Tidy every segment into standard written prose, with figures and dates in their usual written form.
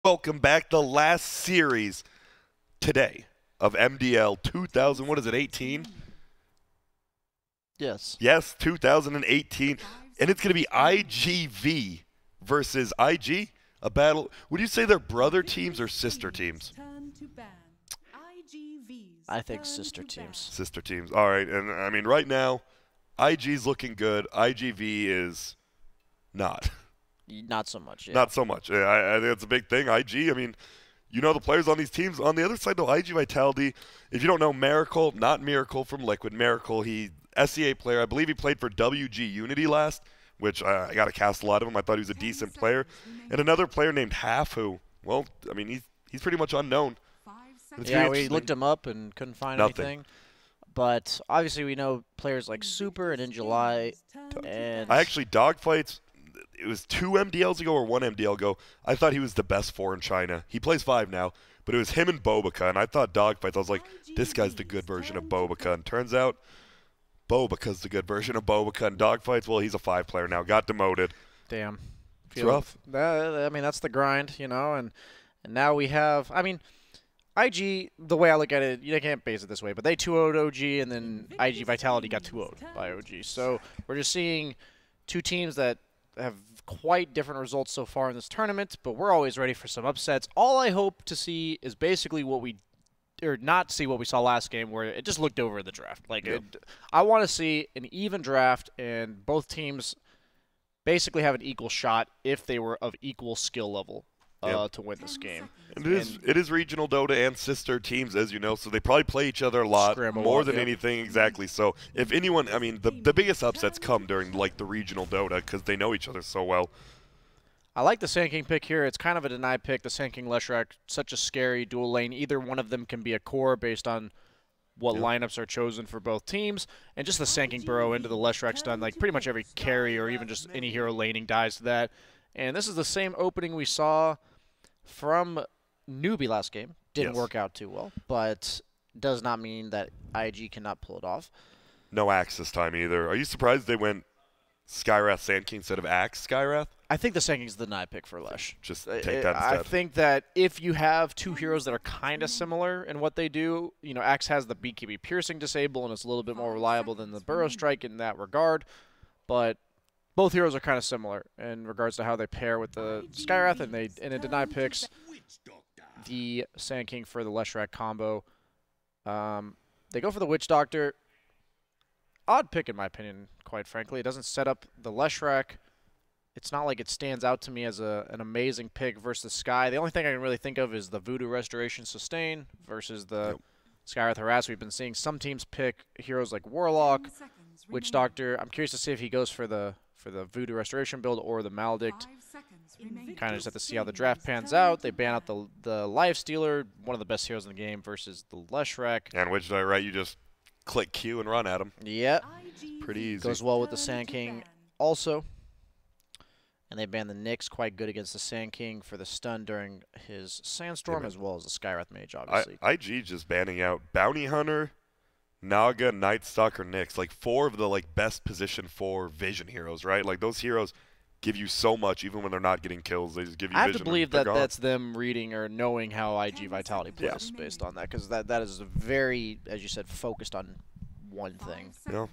Welcome back. The last series today of MDL 2000. What is it, 18? Yes. Yes, 2018. And it's going to be iG.V versus IG. A battle. Would you say they're brother teams or sister teams? I think sister teams. Sister teams. All right. And I mean, right now, IG's looking good. iG.V is not. Not so much, yeah. Not so much. I think that's a big thing. IG, I mean, you know the players on these teams. On the other side, though, iG.Vitality, if you don't know, Miracle, not Miracle from Liquid, Miracle, he SEA player. I believe he played for WG Unity last, which I got to cast a lot of him. I thought he was a decent player. And another player named Half, who, well, I mean, he's pretty much unknown. Yeah, we looked him up and couldn't find anything. But obviously we know players like Super and In July. And I actually, Dogfights, it was 2 MDLs ago or 1 MDL ago. I thought he was the best 4 in China. He plays 5 now, but it was him and Bobica, and I thought Dogfights, I was like, this guy's the good version of Bobica. And turns out Bobica's the good version of Bobica, and Dogfights, well, he's a 5 player now. Got demoted. Damn. It's rough. I mean, that's the grind, you know, and now we have, I mean, IG, the way I look at it, you can't base it this way, but they 2-0'd OG, and then iG.Vitality got 2-0'd by OG. So we're just seeing two teams that have quite different results so far in this tournament, but we're always ready for some upsets. All I hope to see is basically what we, or not see what we saw last game, where it just looked over in the draft. Like, I want to see an even draft, and both teams basically have an equal shot if they were of equal skill level to win this game. And it is regional Dota and sister teams, as you know, so they probably play each other a lot, more than anything, exactly. So if anyone, I mean, the biggest upsets come during, like, the regional Dota because they know each other so well. I like the Sand King pick here. It's kind of a denied pick. The Sand King Leshrac, such a scary dual lane. Either one of them can be a core based on what lineups are chosen for both teams. And just the Sand King burrow into the Leshrac stun, like pretty much every carry or even just any hero laning dies to that. And this is the same opening we saw from Newbie last game. Didn't work out too well, but does not mean that IG cannot pull it off. No Axe this time either. Are you surprised they went Skywrath Sand King instead of Axe Skywrath? I think the Sand King's the deny pick for Lesh. Just take that instead. I think that if you have two heroes that are kind of similar in what they do, you know, Axe has the BKB piercing disable and it's a little bit more reliable than the Burrow Strike in that regard, but both heroes are kind of similar in regards to how they pair with the Skywrath, and it deny picks the Sand King for the Leshrac combo. They go for the Witch Doctor. Odd pick in my opinion, quite frankly. It doesn't set up the Leshrac. It's not like it stands out to me as an amazing pick versus Sky. The only thing I can really think of is the Voodoo Restoration Sustain versus the Skywrath Harass. We've been seeing some teams pick heroes like Warlock, Witch Doctor. I'm curious to see if he goes for the Voodoo Restoration build or the Maledict. Kind of just have to see how the draft pans out. They ban out the Life Stealer, one of the best heroes in the game, versus the Leshrac. And Witch Doctor, right? You just click Q and run at him. Yep. Pretty easy. Goes well with the Sand King also. And they ban the Nyx, quite good against the Sand King for the stun during his Sandstorm, as well as the Skywrath Mage, obviously. IG just banning out Bounty Hunter, Naga, Night Stalker, Nyx. Like 4 of the best position 4 vision heroes, right? Like those heroes give you so much even when they're not getting kills. They just give you vision. I have to believe that that's them reading or knowing how iG.Vitality plays based on that, because that is very, as you said, focused on one thing. Yeah.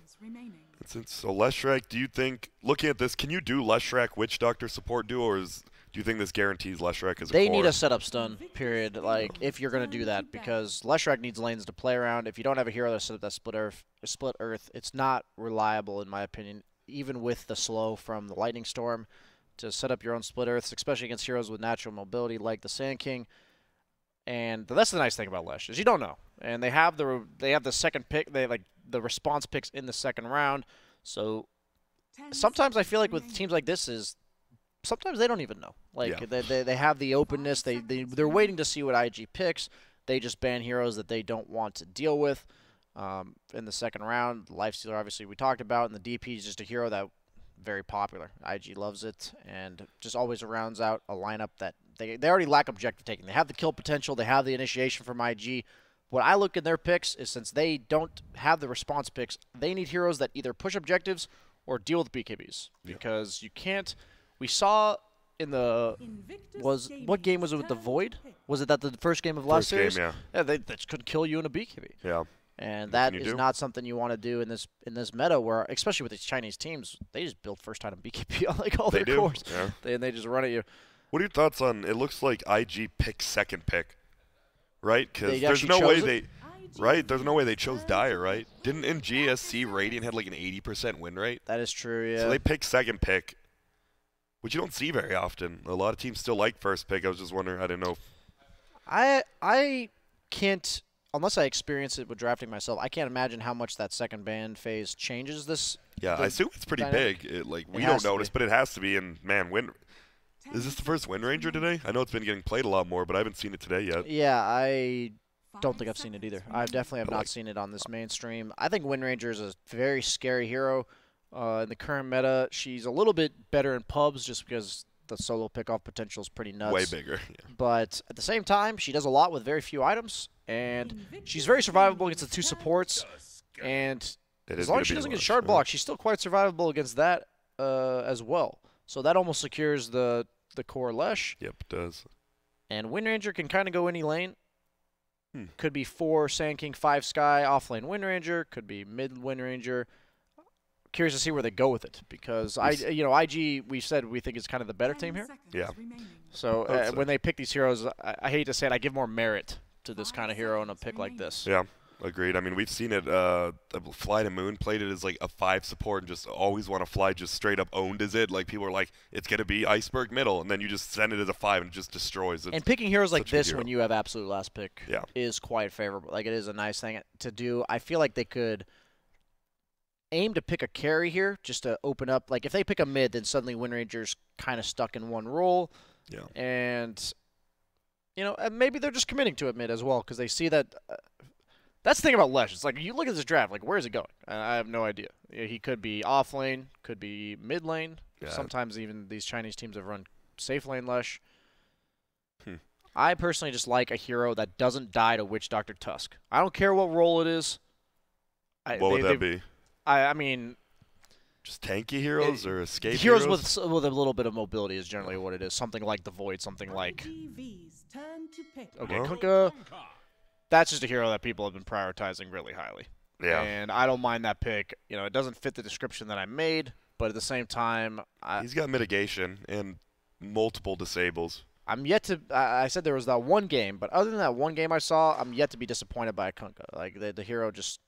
So Leshrac, do you think, looking at this, can you do Leshrac Witch Doctor support duo, or do you think this guarantees Leshrac as a core? They need a setup stun, period, like, if you're going to do that, because Leshrac needs lanes to play around. If you don't have a hero that set up that split earth, it's not reliable, in my opinion, even with the slow from the Lightning Storm, to set up your own split earths, especially against heroes with natural mobility like the Sand King. And that's the nice thing about Lesh, is you don't know. And they have the second pick, they like the response picks in the second round. So sometimes I feel like with teams like this sometimes they don't even know. Like they have the openness, they're waiting to see what IG picks. They just ban heroes that they don't want to deal with. In the second round, Lifestealer obviously we talked about, and the DP is just a hero that very popular. IG loves it, and just always rounds out a lineup that they already lack objective taking. They have the kill potential, they have the initiation from IG. What I look in their picks is, since they don't have the response picks, they need heroes that either push objectives or deal with BKBs. Because you can't... We saw in the what game was it with the Void? Was it that the first game of last series? First game, Yeah, they just could kill you in a BKB. yeah. And What that can you is do? not something you want to do in this meta, where especially with these Chinese teams, they just build first item BKB on like all They their do, cores. yeah. They just run at you. What are your thoughts on? It looks like IG picked second pick, right? Because They there's actually no way chose they, right? There's no way they chose Dire, right? Didn't in GSC Radiant had like an 80% win rate? That is true. Yeah. So they picked second pick, which you don't see very often. A lot of teams still like first pick. I was just wondering. I didn't know. I can't, unless I experience it with drafting myself, I can't imagine how much that second ban phase changes this. Yeah, I assume it's pretty dynamic. big. Like we It don't has to notice, be. but it has to be. And man, is this the first Wind Ranger today? I know it's been getting played a lot more, but I haven't seen it today yet. Yeah, I don't think I've seen it either. I definitely have I not like- seen it on this mainstream. I think Wind Ranger is a very scary hero. In the current meta, she's a little bit better in pubs just because the solo pickoff potential is pretty nuts. Way bigger. Yeah. But at the same time, she does a lot with very few items, and she's very survivable against the two supports. And It as is long gonna as she be doesn't the get worst, shard yeah. blocked, she's still quite survivable against that as well. So that almost secures the core Lesh. Yep, it does. And Wind Ranger can kind of go any lane. Hmm. Could be 4 Sand King, 5 Sky, off lane Wind Ranger. Could be mid Wind Ranger. Curious to see where they go with it because IG, we said we think is kind of the better team here. Yeah. So I would say. when they pick these heroes, I hate to say it, I give more merit to this kind of hero in a pick like this. Yeah, agreed. I mean, we've seen it. Fly to Moon played it as like a 5 support and just always want to fly, just straight up owned as it. Like people are like, it's gonna be Iceberg middle, and then you just send it as a 5 and it just destroys it. And picking heroes like such a good this hero. when you have absolute last pick Yeah. is quite favorable. Like it is a nice thing to do. I feel like they could aim to pick a carry here just to open up. Like if they pick a mid, then suddenly Wind Ranger's kind of stuck in one role. Yeah. And and maybe they're just committing to it mid as well because they see that. That's the thing about Lesh. It's like you look at this draft, like where's it going? I have no idea. He could be off lane, could be mid lane. Yeah. Sometimes even these Chinese teams have run safe lane Lesh. Hmm. I personally just like a hero that doesn't die to Witch Doctor Tusk. I don't care what role it is. What would that be? I mean, Just tanky heroes or escape heroes with a little bit of mobility is generally what it is. Something like the Void, something like okay, Well- Kunkka. That's just a hero that people have been prioritizing really highly. Yeah. And I don't mind that pick. It doesn't fit the description that I made, but at the same time, He's got mitigation and multiple disables. I'm yet to. I said there was that one game, but other than that one game I saw, I'm yet to be disappointed by a Kunkka. Like the hero just.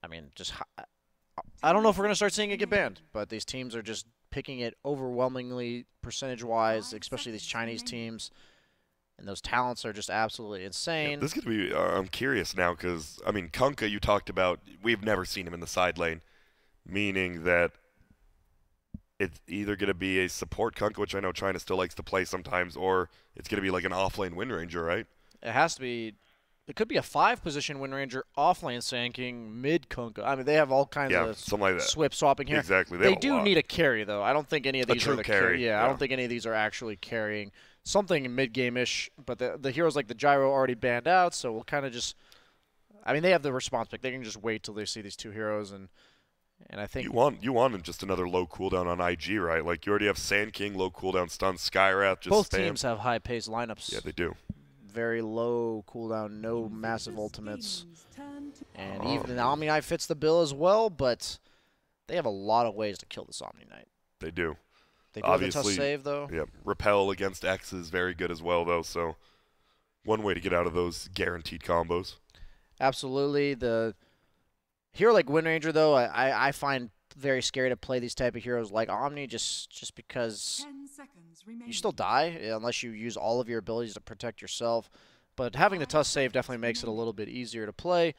I mean, I don't know if we're gonna start seeing it get banned, but these teams are just picking it overwhelmingly percentage-wise, especially these Chinese teams, and those talents are just absolutely insane. This is going to be, I'm curious now because, I mean, Kunkka, you talked about, we've never seen him in the side lane, meaning that it's either going to be a support Kunkka, which I know China still likes to play sometimes, or it's going to be like an off-lane Wind Ranger, right? It has to be. It could be a 5-position Wind Ranger, off-lane Sand King, mid Kunkka. I mean, they have all kinds Yeah, of something like that. swip swapping here. Exactly. They have a do lot. need a carry, though. I don't think any of A these true are the carry, Yeah, I yeah. don't think any of these are actually carrying something mid-game-ish. But the heroes like the Gyro already banned out, so we'll kind of just. I mean, they have the response pick. They can just wait till they see these two heroes, and I think You want just another low cooldown on IG, right? Like you already have Sand King, low cooldown stun, Skywrath, just both spam. teams have high-paced lineups. Yeah, they do. Very low cooldown, no massive ultimates. And Oh. even the Omni Knight fits the bill as well, but they have a lot of ways to kill this Omni Knight. They do. They do have a Obviously, tough save, though. Yep. Repel against X is very good as well, though. So one way to get out of those guaranteed combos. Absolutely. The hero like Wind Ranger, though, I find very scary to play these type of heroes like Omni just because you still die unless you use all of your abilities to protect yourself. But having the Tusk save definitely makes it a little bit easier to play.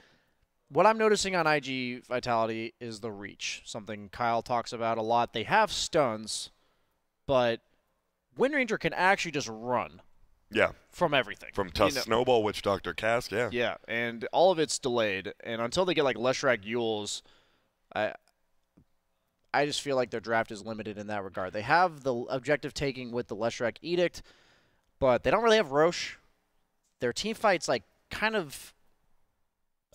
What I'm noticing on iG.Vitality is the reach, something Kyle talks about a lot. They have stuns, but Wind Ranger can actually just run Yeah. from everything. From Tusk Snowball, Witch Doctor Cask, yeah. Yeah, and all of it's delayed. And until they get like Leshrac Yules, I just feel like their draft is limited in that regard. They have the objective taking with the Leshrac Edict, but they don't really have Roche. Their team fight's like kind of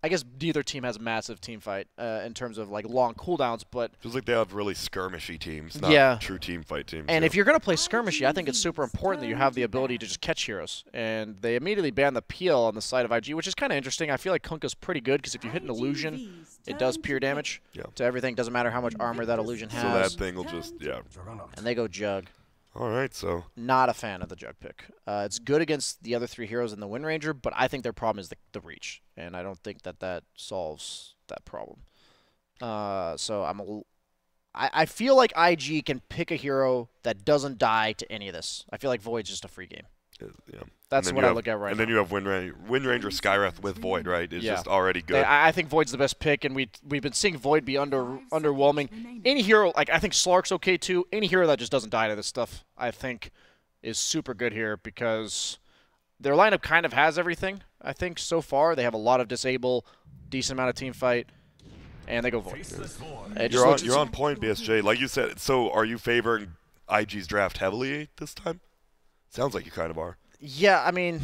I guess neither team has a massive team fight in terms of like long cooldowns, but Feels like they have really skirmishy teams, not yeah, true team fight teams. and if you're going to play skirmishy, I think it's super important that you have the ability to just catch heroes. And they immediately banned the PL on the side of IG, which is kind of interesting. I feel like Kunkka's pretty good because if you hit an illusion, it does pure damage to everything. Doesn't matter how much armor that illusion has. So that thing will just, And they go Jug. All right, so. Not a fan of the Jug pick. It's good against the other 3 heroes in the Wind Ranger, but I think their problem is the reach. And I don't think that solves that problem. So I feel like IG can pick a hero that doesn't die to any of this. I feel like Void's just a free game. Yeah. That's what I look at right now. And then you have Wind Ranger Skywrath with Void, right? It's just already good. I think Void's the best pick, and we've been seeing Void be underwhelming. Any hero, like I think Slark's okay too. Any hero that just doesn't die to this stuff, I think, is super good here because their lineup kind of has everything. I think so far they have a lot of disable, decent amount of team fight, and they go Void. You're on point, BSJ. Like you said, so are you favoring IG's draft heavily this time? Sounds like you kind of are. Yeah, I mean,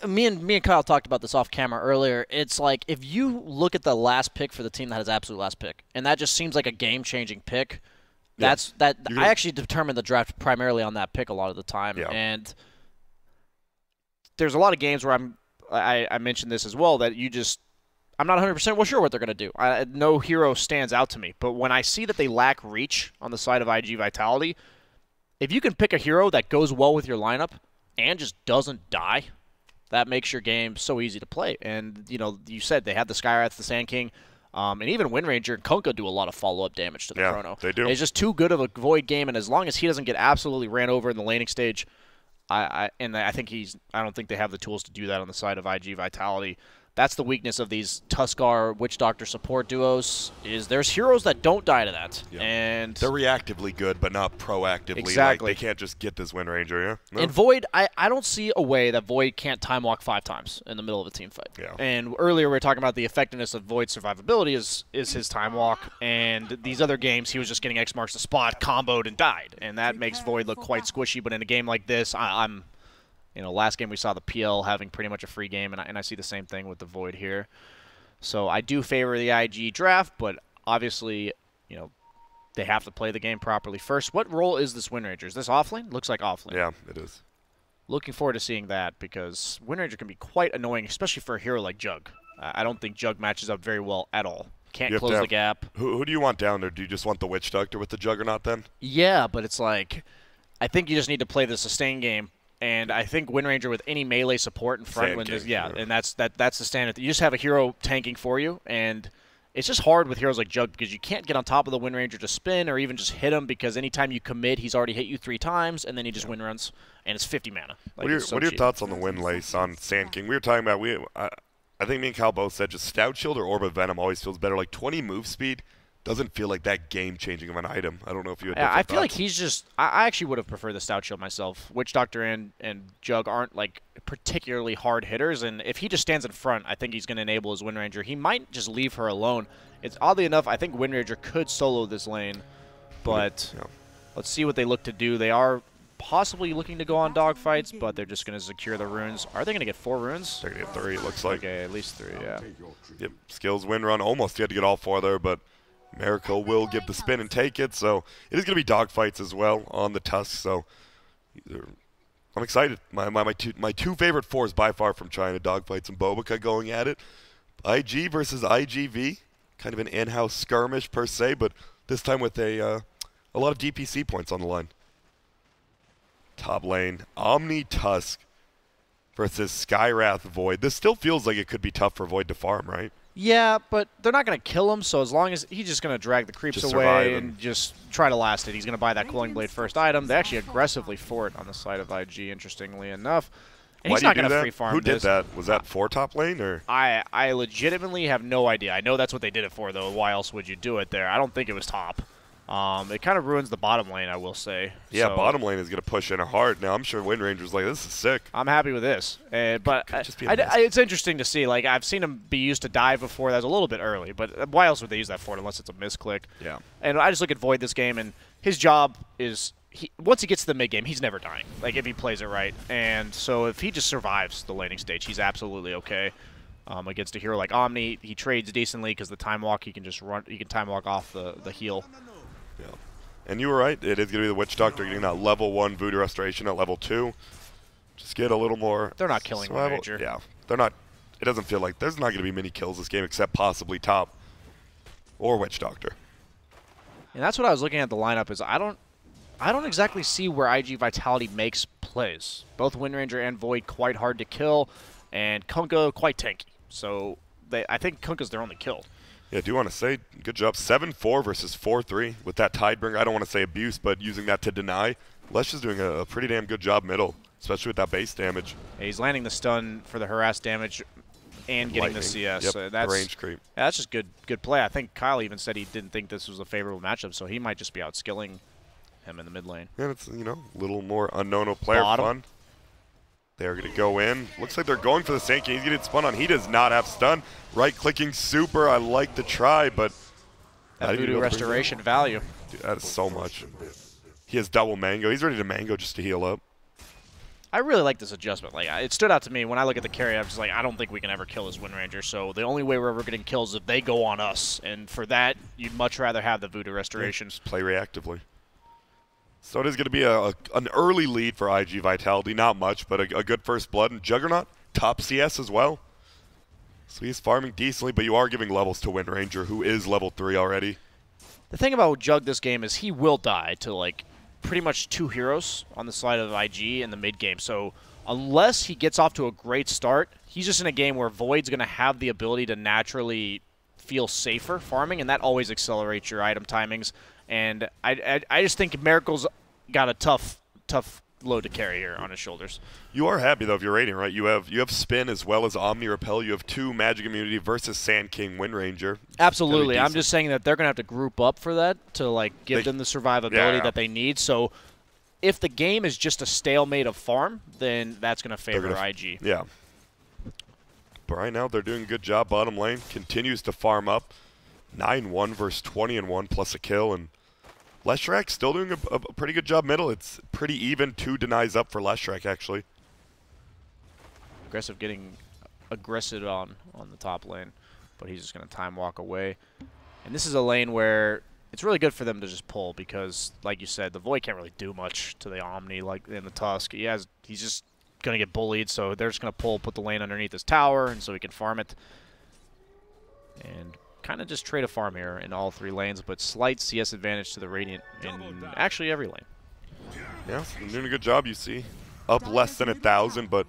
me and Kyle talked about this off camera earlier. It's like if you look at the last pick for the team that has absolute last pick, and that just seems like a game-changing pick. I actually determine the draft primarily on that pick a lot of the time, and there's a lot of games where I mentioned this as well that I'm not 100% sure what they're going to do. No hero stands out to me, but when I see that they lack reach on the side of iG.Vitality. If you can pick a hero that goes well with your lineup and just doesn't die, that makes your game so easy to play. And, you said they have the Skywrath, the Sand King, and even Wind Ranger and Kunkka do a lot of follow-up damage to the Chrono. They do. It's just too good of a Void game, and as long as he doesn't get absolutely ran over in the laning stage, I don't think they have the tools to do that on the side of iG.Vitality. That's the weakness of these Tuskar Witch Doctor support duos. Is there's heroes that don't die to that, and they're reactively good, but not proactively. Exactly, like, they can't just get this Wind Ranger. Yeah. No? And Void, I don't see a way that Void can't time walk 5 times in the middle of a team fight. Yeah. And earlier we were talking about the effectiveness of Void's survivability is his time walk, and these other games he was just getting X marks the spot, comboed, and died, and that makes Void look quite squishy. But in a game like this, I'm last game we saw the PL having pretty much a free game, and I see the same thing with the Void here. So I do favor the IG draft, but obviously, they have to play the game properly first. What role is this Wind Ranger? Is this offlane? Looks like offlane. Yeah, it is. Looking forward to seeing that because Wind Ranger can be quite annoying, especially for a hero like Jug. I don't think Jug matches up very well at all. Can't close the gap. Who do you want down there? Do you just want the Witch Doctor with the Juggernaut then? Yeah, but it's like I think you just need to play the sustain game. And I think Wind Ranger with any melee support in front, and that's the standard. You just have a hero tanking for you, and it's just hard with heroes like Jug because you can't get on top of the Wind Ranger to spin or even just hit him because anytime you commit, he's already hit you 3 times, and then he just wind runs, and it's 50 mana. Like, what are your thoughts on the Wind Lace on Sand King? We were talking about I think me and Kyle both said just Stout Shield or Orb of Venom always feels better. Like 20 move speed doesn't feel like that game-changing of an item. I don't know if you had different I feel thoughts. like he's just – I actually would have preferred the Stout Shield myself. Witch Doctor and Jug aren't, like, particularly hard hitters, and if he just stands in front, I think he's going to enable his Wind Ranger. He might just leave her alone. It's oddly enough, I think Wind Ranger could solo this lane, but let's see what they look to do. They are possibly looking to go on dogfights, but they're just going to secure the runes. Are they going to get 4 runes? They're going to get 3, it looks like. Okay, at least 3, yeah. Yep, skills, wind run, almost. You had to get all 4 there, but Miracle will give the spin and take it, so it is going to be dogfights as well on the Tusk, so I'm excited. My two favorite 4s by far from China, dogfights and Bobica going at it. IG versus iG.V, kind of an in-house skirmish per se, but this time with a lot of DPC points on the line. Top lane, Omni Tusk versus Skywrath Void. This still feels like it could be tough for Void to farm, right? Yeah, but they're not going to kill him, so as long as he's just going to drag the creeps away and just try to last it. He's going to buy that Cooling Blade first item. They actually aggressively for it on the side of IG, interestingly enough. And he's not going to free farm Who did that? Was that for top lane? Or I legitimately have no idea. I know that's what they did it for, though. Why else would you do it there? I don't think it was top. It kind of ruins the bottom lane, I will say. Yeah, so, bottom lane is going to push in hard. Now, I'm sure Wind Ranger's like, this is sick. I'm happy with this. But it's interesting to see. Like, I've seen him be used to dive before. That was a little bit early. But why else would they use that for it unless it's a misclick? Yeah. And I just look at Void this game, and his job is, once he gets to the mid-game, he's never dying. Like, if he plays it right. And so if he just survives the laning stage, he's absolutely okay. Against a hero like Omni, he trades decently because the time walk, he can just run. He can time walk off the heal. Yeah. And you were right. It is going to be the Witch Doctor getting that level 1 Voodoo Restoration at level 2. Just get a little more. They're not killing Wind Ranger. Yeah, they're not. It doesn't feel like there's not going to be many kills this game except possibly top or Witch Doctor. And that's what I was looking at the lineup is I don't exactly see where iG.Vitality makes plays. Both Wind Ranger and Void quite hard to kill, and Kunkka quite tanky. So I think Kunkka's their only kill. Yeah, I do want to say, good job. 7-4 versus 4-3 with that Tidebringer. I don't want to say abuse, but using that to deny. Lesh is doing a pretty damn good job middle, especially with that base damage. Yeah, he's landing the stun for the harass damage and getting Lightning. the CS. Yep, So that's range creep. Yeah, that's just good play. I think Kyle even said he didn't think this was a favorable matchup, so he might just be outskilling him in the mid lane. And it's, you know, a little more unknown player Bottom. fun. They're going to go in. Looks like they're going for the Sand King. He's getting spun on. He does not have stun. Right-clicking super. I like the try, but That Voodoo Restoration value. Dude, that is so much. He has double mango. He's ready to mango just to heal up. I really like this adjustment. Like, it stood out to me when I look at the carry. I'm just like, I don't think we can ever kill this Wind Ranger. So the only way we're ever getting kills is if they go on us. And for that, you'd much rather have the Voodoo Restoration. Just play reactively. So it is going to be an early lead for iG.Vitality. Not much, but a good first blood. And Juggernaut, top CS as well. So he's farming decently, but you are giving levels to Wind Ranger, who is level 3 already. The thing about Jug this game is he will die to, like, pretty much 2 heroes on the side of IG in the mid game. So unless he gets off to a great start, he's just in a game where Void's going to have the ability to naturally feel safer farming, and that always accelerates your item timings. And I just think Miracle's got a tough load to carry here on his shoulders. You are happy though if you're rating, right? You have Spin as well as Omni Repel. You have 2 Magic Immunity versus Sand King Wind Ranger. Absolutely. I'm just saying that they're going to have to group up for that to like give them the survivability that they need. So if the game is just a stalemate of farm, then that's going to favor IG. Yeah. But right now they're doing a good job. Bottom lane continues to farm up. 9-1 versus 20-1 plus a kill, and Leshrac still doing a pretty good job middle. It's pretty even. 2 denies up for Leshrac, actually. Aggressive getting aggressive on the top lane, but he's just going to time walk away. And this is a lane where it's really good for them to just pull because, like you said, the Void can't really do much to the Omni like in the Tusk. He's just going to get bullied, so they're just going to put the lane underneath his tower, and so he can farm it. And kind of just trade a farm here in all 3 lanes, but slight CS advantage to the Radiant in actually every lane. Yeah, doing a good job, you see. Up less than 1,000, but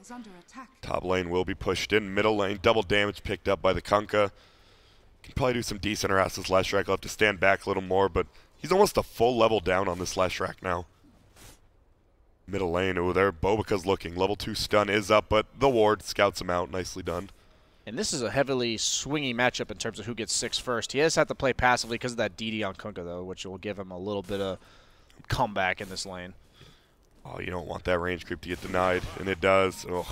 top lane will be pushed in. Middle lane, double damage picked up by the Kunkka. Can probably do some decent harasses. Leshrac will have to stand back a little more, but he's almost a full level down on this Leshrac now. Middle lane, oh, there Bobika's looking. Level 2 stun is up, but the ward scouts him out. Nicely done. And this is a heavily swingy matchup in terms of who gets 6 first. He has had to play passively because of that DD on Kunkka, though, which will give him a little bit of comeback in this lane. Oh, you don't want that range creep to get denied, and it does. Ugh,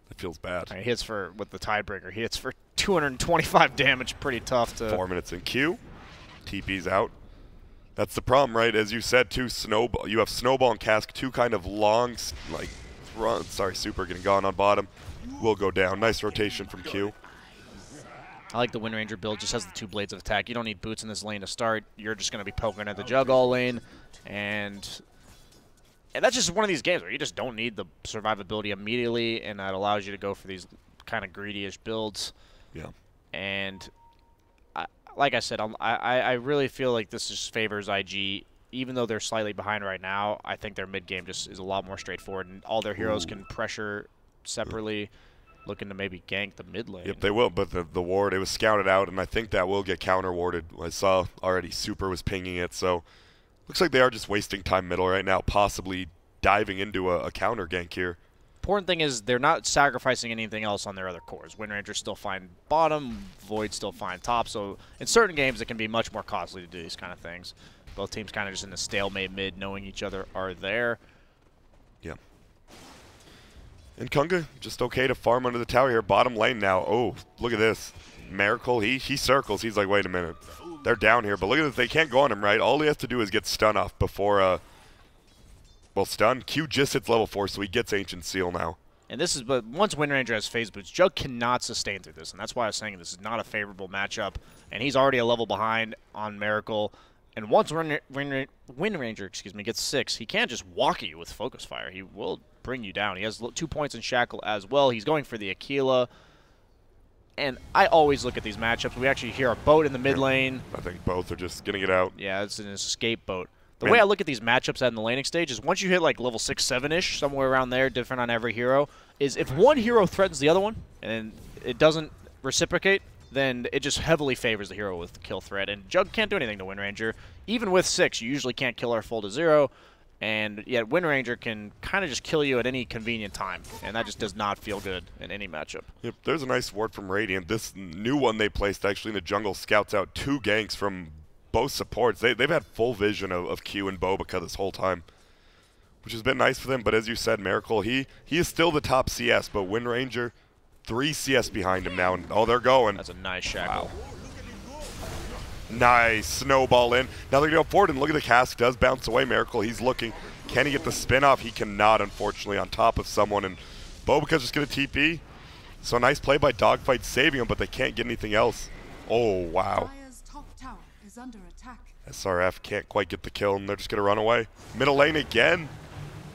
that feels bad. He hits for, with the Tidebringer, he hits for 225 damage. Pretty tough to... 4 minutes in queue. TP's out. That's the problem, right? As you said, 2 Snowball. You have Snowball and Cask, 2 kind of long, like, Super getting gone on bottom. Will go down. Nice rotation from Q. I like the Wind Ranger build. Just has the 2 blades of attack. You don't need boots in this lane to start. You're just going to be poking at the Jug all lane. And that's just one of these games where you just don't need the survivability immediately, and that allows you to go for these kind of greedy-ish builds. Yeah. And like I said, I really feel like this just favors IG. Even though they're slightly behind right now, I think their mid game just is a lot more straightforward, and all their heroes can pressure separately, looking to maybe gank the mid lane. Yep, they will, but the ward, it was scouted out, and I think that will get counter-warded. I saw already Super was pinging it, so looks like they are just wasting time middle right now, possibly diving into a counter gank here. Important thing is they're not sacrificing anything else on their other cores. Wind Rangers still find bottom, Void still find top, so in certain games it can be much more costly to do these kind of things. Both teams kind of just in a stalemate mid, knowing each other are there. Yeah. And Kunkka just okay to farm under the tower here. Bottom lane now. Oh, look at this. Miracle, he circles. He's like, wait a minute. They're down here, but look at this. They can't go on him, right? All he has to do is get stun off before, well, stun. Q just hits level 4, so he gets Ancient Seal now. And this is, but once Wind Ranger has phase boots, Jug cannot sustain through this, and that's why I was saying this is not a favorable matchup. And he's already a level behind on Miracle. And once Wind Ranger, gets 6, he can't just walk at you with Focus Fire. He will bring you down. He has 2 points in Shackle as well. He's going for the Aquila. And I always look at these matchups. We actually hear a boat in the mid lane. I think both are just getting it out. Yeah, it's an escape boat. The way I look at these matchups in the laning stage is once you hit like level 6, 7-ish, somewhere around there, different on every hero, is if one hero threatens the other one and it doesn't reciprocate, then it just heavily favors the hero with the kill threat. And Jug can't do anything to Wind Ranger. Even with 6, you usually can't kill her full to 0. And yet Wind Ranger can kind of just kill you at any convenient time. And that just does not feel good in any matchup. Yep, there's a nice ward from Radiant. This new one they placed actually in the jungle scouts out 2 ganks from both supports. They've had full vision of Q and Bobica this whole time, which has been nice for them. But as you said, Miracle, he is still the top CS, but Wind Ranger, 3 CS behind him now. And, oh, they're going. That's a nice Shackle. Wow. Nice. Snowball in. Now they're going to go forward, and look at the cast. Does bounce away. Miracle, he's looking. Can he get the spin off? He cannot, unfortunately, on top of someone. And Bobica's just going to TP. So nice play by Dogfight saving him, but they can't get anything else. Oh, wow. Under attack. SRF can't quite get the kill, and they're just going to run away. Middle lane again.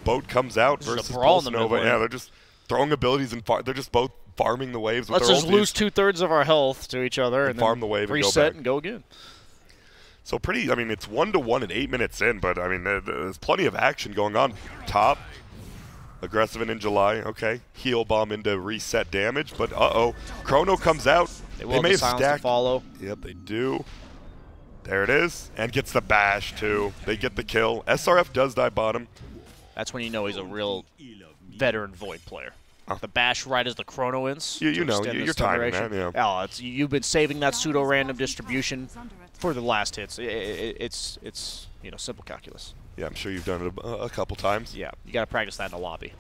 Boat comes out versus Pulse Nova. Yeah, they're just throwing abilities, and they're just both farming the waves. With Let's just lose 2/3 of our health to each other and farm the wave, reset and go again. So pretty, I mean, it's 1-1 at 8 minutes in, but I mean, there's plenty of action going on. Top, aggressive and in July. Okay, heal bomb into reset damage, but Chrono comes out. They may have stacked. Follow. Yep, they do. There it is, and gets the bash too. They get the kill. SRF does die bottom. That's when you know he's a real veteran Void player. The bash right as the Chrono ins. You know, you're timing that, yeah. Oh, you've been saving that pseudo-random distribution for the last hits. It's simple calculus. Yeah, I'm sure you've done it a couple times. Yeah, you got to practice that in the lobby.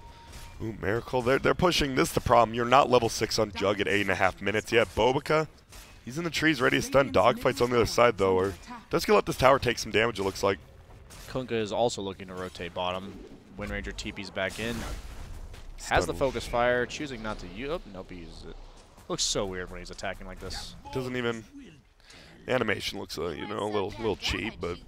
Ooh, Miracle, they're pushing. This is the problem. You're not level 6 on Jug at 8.5 minutes yet. Bobica, he's in the trees ready to stun. Dogfight's on the other side, though. Or just gonna let this tower take some damage, it looks like. Kunkka is also looking to rotate bottom. Wind Ranger TP's back in. Has the focus fire, choosing not to use. Nope, he uses it. Looks so weird when he's attacking like this. Doesn't even. Animation looks, a little cheap, but.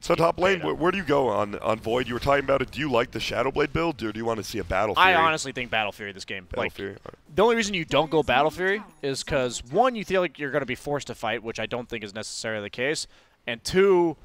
So top lane, where do you go on Void? You were talking about it. Do you like the Shadow Blade build, or do you want to see a Battle Fury? I honestly think Battle Fury this game. Battle Fury. Right. The only reason you don't go Battle Fury is because, 1, you feel like you're going to be forced to fight, which I don't think is necessarily the case, and 2,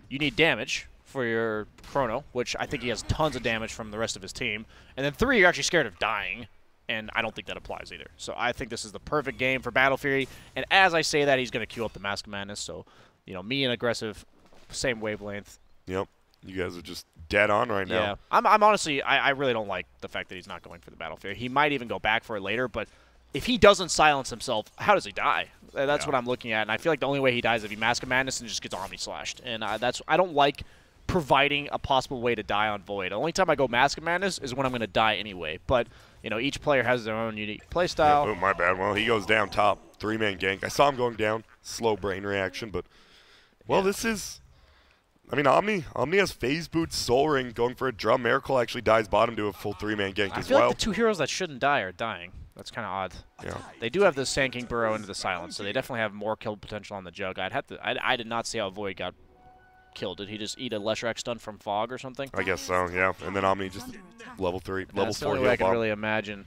you need damage for your Chrono, which I think he has tons of damage from the rest of his team, and then 3, you're actually scared of dying, and I don't think that applies either. So I think this is the perfect game for Battle Fury, and as I say that, he's going to queue up the Mask of Madness, so, me and Aggressive, same wavelength. Yep. You guys are just dead on right now. Yeah. I'm honestly, I really don't like the fact that he's not going for the Battle Fury. He might even go back for it later, but if he doesn't silence himself, how does he die? That's what I'm looking at, and I feel like the only way he dies is if he Mask of Madness and just gets Omni Slashed. And I don't like providing a possible way to die on Void. The only time I go Mask of Madness is when I'm going to die anyway. But, each player has their own unique playstyle. Yeah, oh, my bad. Well, he goes down top. 3-man gank. I saw him going down. Slow brain reaction, but, well, this is... I mean, Omni has Phase Boots, Soul Ring, going for a drum. Miracle actually dies bottom to a full 3-man gank as well. I feel like the 2 heroes that shouldn't die are dying. That's kind of odd. Yeah. They do have the Sand King Burrow into the Silence, so they definitely have more kill potential on the Jug. I did not see how Void got killed. Did he just eat a Leshrac stun from Fog or something? I guess so, yeah. And then Omni just level 3, level 4 That's the only way I can really imagine.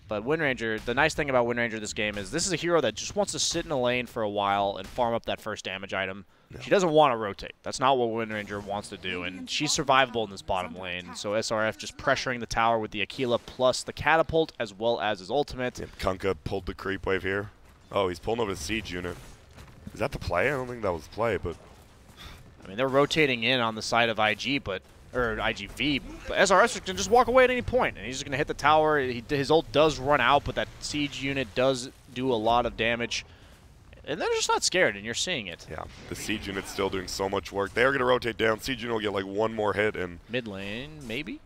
But Wind Ranger, the nice thing about Wind Ranger this game is this is a hero that just wants to sit in a lane for a while and farm up that first damage item. Yeah. She doesn't want to rotate. That's not what Wind Ranger wants to do, and she's survivable in this bottom lane. So SRF just pressuring the tower with the Aquila plus the Catapult as well as his ultimate. Yeah, Kunkka pulled the creep wave here. Oh, he's pulling over the siege unit. Is that the play? I don't think that was the play, but... I mean, they're rotating in on the side of IG, or iG.V, but SRS can just walk away at any point, and he's just going to hit the tower. His ult does run out, but that siege unit does do a lot of damage. And they're just not scared, and you're seeing it. Yeah, the siege unit's still doing so much work. They're going to rotate down. Siege unit will get like 1 more hit. And mid lane, maybe?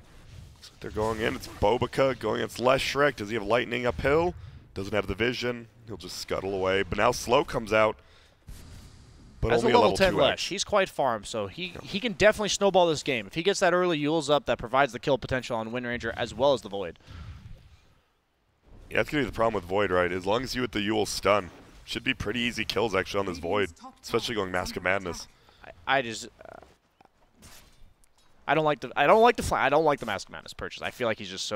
They're going in. It's Bobica going against Leshrac. Does he have lightning uphill? Doesn't have the vision. He'll just scuttle away. But now Slow comes out. But as a only level 10 2X. Lesh, he's quite farmed, so he can definitely snowball this game. If he gets that early Yules up, that provides the kill potential on Wind Ranger as well as the Void. Yeah, that's going to be the problem with Void, right? As long as you hit the Yule stun, should be pretty easy kills actually on this Void, especially going Mask of Madness. I just I don't like the Mask of Madness purchase. I feel like he's just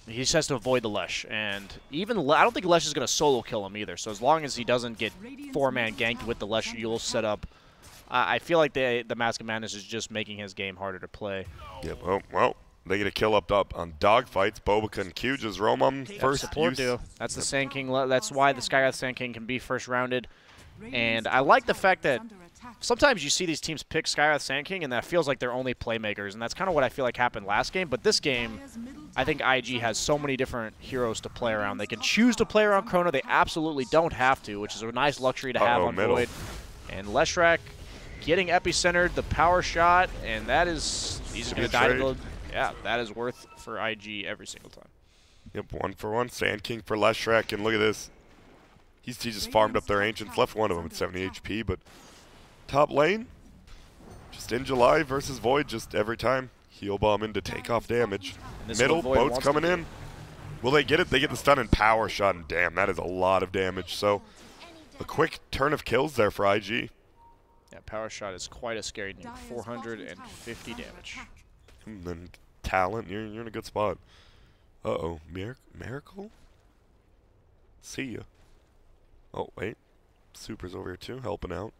he just has to avoid the Lesh, and even I don't think Lesh is going to solo kill him either. So as long as he doesn't get 4-man ganked with the Lesh Yule set up, I feel like the Mask of Madness is just making his game harder to play. Yep. Oh, well, they get a kill up on dogfights. Bobica and Q just roam them first support use. duo. That's the Sand King. That's why the Skywrath Sand King can be first rounded. And I like the fact that sometimes you see these teams pick Skywrath Sand King, and that feels like they're only playmakers, and that's kind of what I feel like happened last game. But this game, I think IG has so many different heroes to play around. They can choose to play around Chrono. They absolutely don't have to, which is a nice luxury to have on middle. Void. And Leshrac getting epicentered, the power shot, and that is he's going to die to the. Yeah, that is worth for IG every single time. Yep, 1-for-1. Sand King for Leshrac, and look at this. He just farmed up their Ancients, left one of them at 70 HP, but top lane, just in July versus Void, just every time. Heal bomb in to take off damage. Middle, boat's coming in. Will they get it? They get the stun and power shot, and damn, that is a lot of damage. So a quick turn of kills there for IG. Yeah, power shot is quite a scary name. 450 damage. And then talent, you're in a good spot. Uh-oh, Miracle? See ya. Oh, wait. Super's over here too, helping out.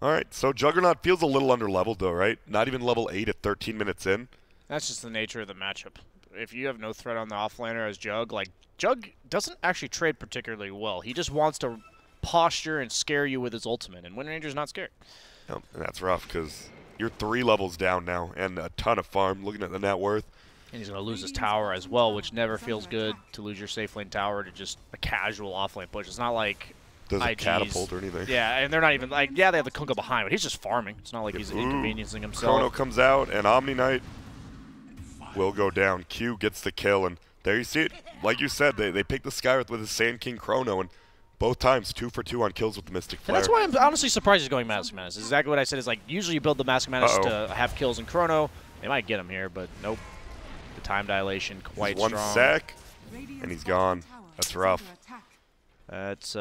All right, so Juggernaut feels a little under-leveled though, right? Not even level 8 at 13 minutes in. That's just the nature of the matchup. If you have no threat on the offlaner as Jug, like, Jug doesn't actually trade particularly well. He just wants to posture and scare you with his ultimate, and Wind Ranger's not scared. Yep, and that's rough because you're 3 levels down now and a ton of farm, looking at the net worth. And he's going to lose his tower as well, which never feels good to lose your safe lane tower to just a casual offlane push. It's not like doesn't catapult or anything. Yeah, and they're not even like, yeah, they have the Kunkka behind, but he's just farming. It's not like he's inconveniencing himself. Chrono comes out, and Omni Knight will go down. Q gets the kill, and there you see it. Like you said, they picked the Skywrath with his Sand King Chrono, and both times 2 for 2 on kills with the Mystic Flare. And that's why I'm honestly surprised he's going Mask of Madness. Exactly what I said is like, usually you build the Mask of Madness to have kills in Chrono. They might get him here, but nope. The time dilation quite strong. 1 sec, and he's gone. That's rough. That's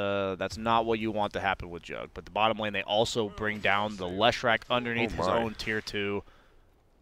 not what you want to happen with Jug. But the bottom lane, they also bring down the Leshrac underneath his own tier 2.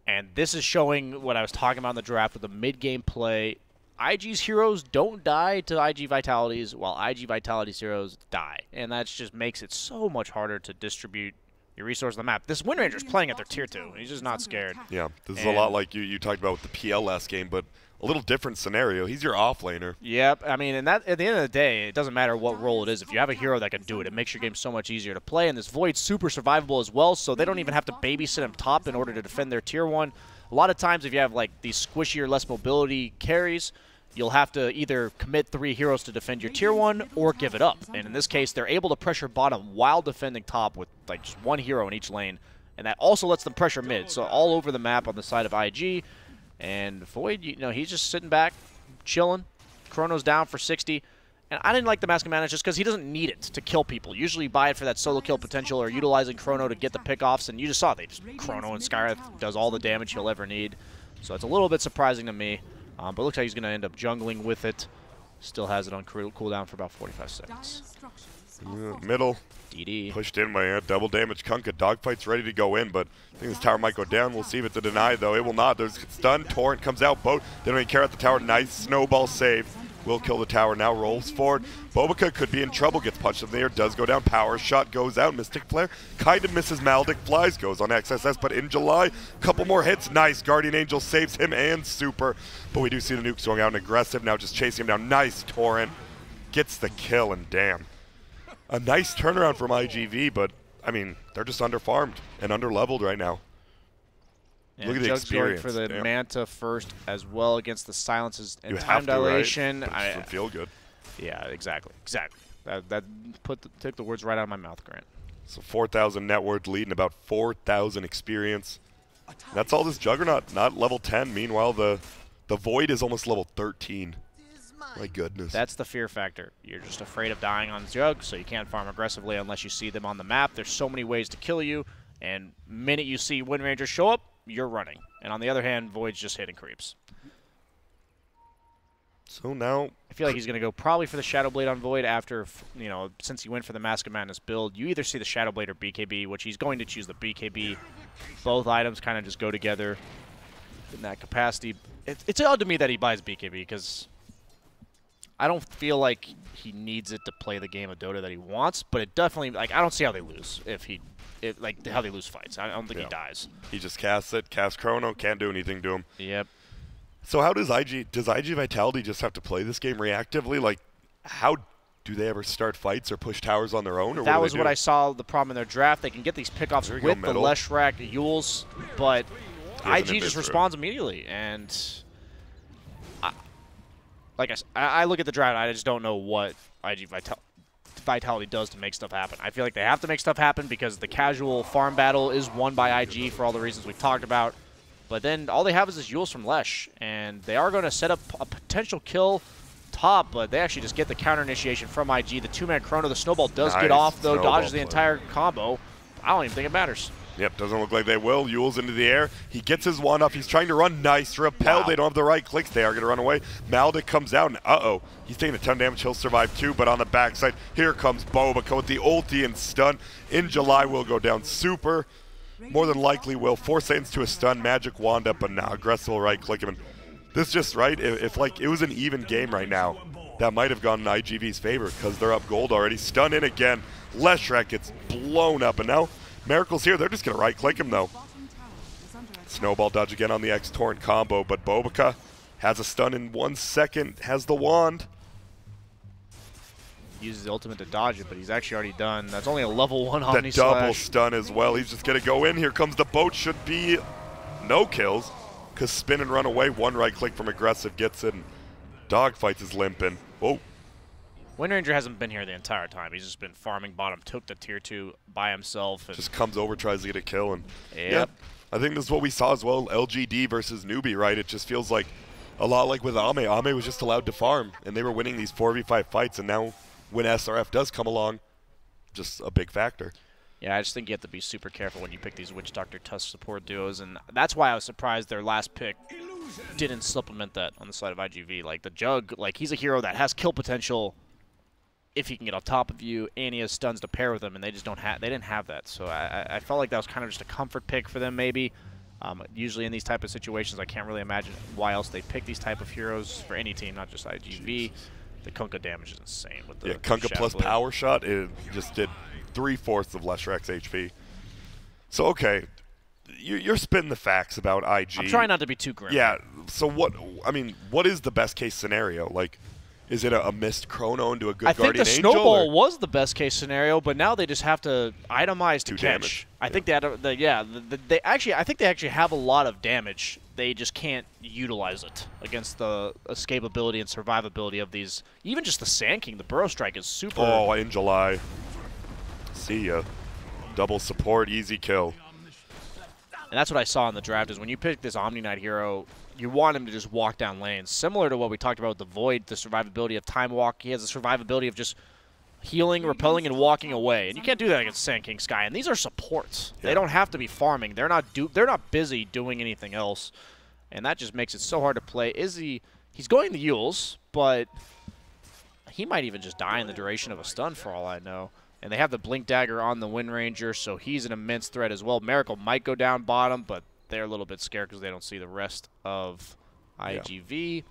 And this is showing what I was talking about in the draft with the mid-game play. IG's heroes don't die to iG.Vitalities, while iG.Vitality's heroes die. And that just makes it so much harder to distribute your resource on the map. This Wind Ranger's playing at their tier 2. He's just not scared. Yeah, this is a lot like you talked about with the PL last game, but a little different scenario. He's your offlaner. Yep. I mean, and that at the end of the day, it doesn't matter what role it is. If you have a hero that can do it, it makes your game so much easier to play. And this Void's super survivable as well, so they don't even have to babysit him top in order to defend their tier 1. A lot of times, if you have like these squishier, less mobility carries, you'll have to either commit 3 heroes to defend your tier 1 or give it up. And in this case, they're able to pressure bottom while defending top with like just 1 hero in each lane. And that also lets them pressure mid. So all over the map on the side of IG. And Void, you know, he's just sitting back, chilling. Chrono's down for 60. And I didn't like the Mask of Madness just because he doesn't need it to kill people. Usually you buy it for that solo kill potential or utilizing Chrono to get the pickoffs. And you just saw Chrono and Skywrath does all the damage he'll ever need. So it's a little bit surprising to me. But looks like he's going to end up jungling with it. Still has it on cooldown for about 45 seconds. Middle. DD. Pushed in by a double damage Kunkka. Dogfight's ready to go in, but I think this tower might go down. We'll see if it's a deny, though. It will not. There's stun. Torrent comes out. Boat. They don't even care at the tower. Nice snowball save. Will kill the tower. Now rolls forward. Bobica could be in trouble. Gets punched in the air. Does go down. Power shot goes out. Mystic Flare kind of misses Maldic. Flies. Goes on XSS, but in July, couple more hits. Nice. Guardian Angel saves him and Super. But we do see the nukes going out and aggressive. Now just chasing him down. Nice. Torrent gets the kill, and damn. A nice turnaround from iG.V, but, I mean, they're just underfarmed and underleveled right now. Yeah, look at the Jug's going experience. for the Manta first as well against the silences and You time have to, dilation. right? But it doesn't feel good. Yeah, exactly. That took the words right out of my mouth, Grant. So 4,000 net worth lead and about 4,000 experience. That's all this Juggernaut, not level 10. Meanwhile, the Void is almost level 13. My goodness. That's the fear factor. You're just afraid of dying on Jug, so you can't farm aggressively unless you see them on the map. There's so many ways to kill you, and minute you see Wind Ranger show up, you're running. And on the other hand, Void's just hitting creeps. So now I feel like he's going to go probably for the Shadow Blade on Void after, you know, since he went for the Mask of Madness build. You either see the Shadow Blade or BKB, which he's going to choose the BKB. Both items kind of just go together in that capacity. It's odd to me that he buys BKB because I don't feel like he needs it to play the game of Dota that he wants, but it definitely, like, I don't see how they lose like how they lose fights. I don't think he dies. He just casts it, casts Chrono, can't do anything to him. Yep. So how does iG.Vitality just have to play this game reactively? Like, how do they ever start fights or push towers on their own? Or that was what what I saw the problem in their draft. They can get these pickoffs with the Leshrac Yules, but IG just responds immediately. And I look at the draft, I just don't know what iG.Vitality does to make stuff happen. I feel like they have to make stuff happen because the casual farm battle is won by IG for all the reasons we've talked about. But then all they have is this Yules from Lesh, and they are going to set up a potential kill top, but they actually just get the counter initiation from IG. The two-man Chrono, the Snowball does get off, though, dodges the entire combo. I don't even think it matters. Yep, doesn't look like they will. Yules into the air. He gets his one up. He's trying to run nice. Repel. Wow. They don't have the right clicks. They are going to run away. Maldic comes out, and uh-oh. He's taking a ton of damage. He'll survive too, but on the backside, here comes Boba with the ulti and stun. In July will go down super. More than likely will. 4 seconds to a stun. Magic wand up, but now aggressive right click him. And this just, right, if like it was an even game right now, that might have gone in IGV's favor because they're up gold already. Stun in again. Leshrac gets blown up, and now Miracle's here. They're just going to right click him, though. Snowball dodge again on the X-Torrent combo, but Bobica has a stun in 1 second, has the wand. Uses the ultimate to dodge it, but he's actually already done. That's only a level 1 Omni The double stun as well. He's just going to go in. Here comes the boat. Should be no kills because spin and run away. One right click from aggressive gets it. And Dogfight is limping. Oh. Wind Ranger hasn't been here the entire time. He's just been farming bottom, took the tier 2 by himself. And just comes over, tries to get a kill. And yep. Yeah, I think this is what we saw as well. LGD versus Newbie, right? It just feels like a lot like with Ame. Ame was just allowed to farm, and they were winning these 4v5 fights, and now when SRF does come along, just a big factor. Yeah, I just think you have to be super careful when you pick these Witch Doctor Tusk support duos, and that's why I was surprised their last pick didn't supplement that on the side of IGV. Like, the Jug, like, he's a hero that has kill potential if he can get on top of you, and he has stuns to pair with him, and they just didn't have that. So I felt like that was kind of just a comfort pick for them, maybe. Usually in these type of situations, I can't really imagine why else they pick these type of heroes for any team, not just IGV. Jesus. The Kunkka damage is insane with the Kunkka plus blade. Power Shot, it just did 3/4 of Leshrac's HP. So, okay, you're spitting the facts about IG. I'm trying not to be too grim. Yeah, so what is the best case scenario? Like, is it a missed Chrono into a good Guardian Angel? I think the Snowball was the best case scenario, but now they just have to itemize to catch. Damage. I think they I think they actually have a lot of damage. They just can't utilize it against the escapability and survivability of these. Even just the Sand King, the Burrow Strike is super. Oh, in July. See ya. Double support, easy kill. And that's what I saw in the draft, is when you pick this Omni Knight hero, you want him to just walk down lanes. Similar to what we talked about with the Void, the survivability of Time Walk. He has the survivability of just healing, repelling, and walking away. And you can't do that against Sand King Sky. And these are supports. Yeah. They don't have to be farming. They're not busy doing anything else. And that just makes it so hard to play. He's going the Yules, but he might even just die in the duration of a stun for all I know. And they have the Blink Dagger on the Wind Ranger, so he's an immense threat as well. Miracle might go down bottom, but they're a little bit scared because they don't see the rest of IGV. Yeah.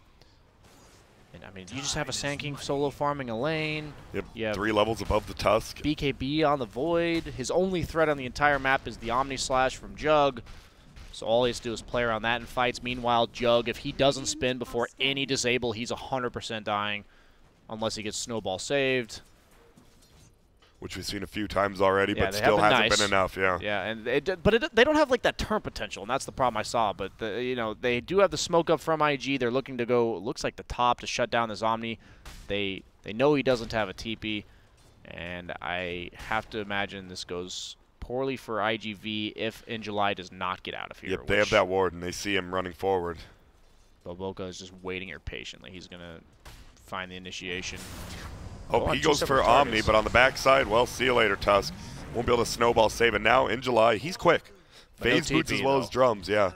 And, I mean, you just have a Sand King solo farming a lane. Yep, 3 levels above the Tusk. BKB on the Void. His only threat on the entire map is the Omni Slash from Jug. So all he has to do is play around that in fights. Meanwhile, Jug, if he doesn't spin before any disable, he's 100% dying unless he gets Snowball saved. Which we've seen a few times already, but still hasn't been enough. Yeah. Yeah, and they don't have like that turn potential, and that's the problem I saw. But they do have the smoke up from IG. They're looking to go. Looks like the top to shut down this Omni. They know he doesn't have a TP, and I have to imagine this goes poorly for IGV if In July does not get out of here. Yep, they have that ward, and they see him running forward. Boboka is just waiting here patiently. He's gonna find the initiation. Oh, he goes for Omni, but on the backside, well, see you later, Tusk. Won't be able to snowball save it. Now, in July, he's quick. Phase boots as well as drums, yeah.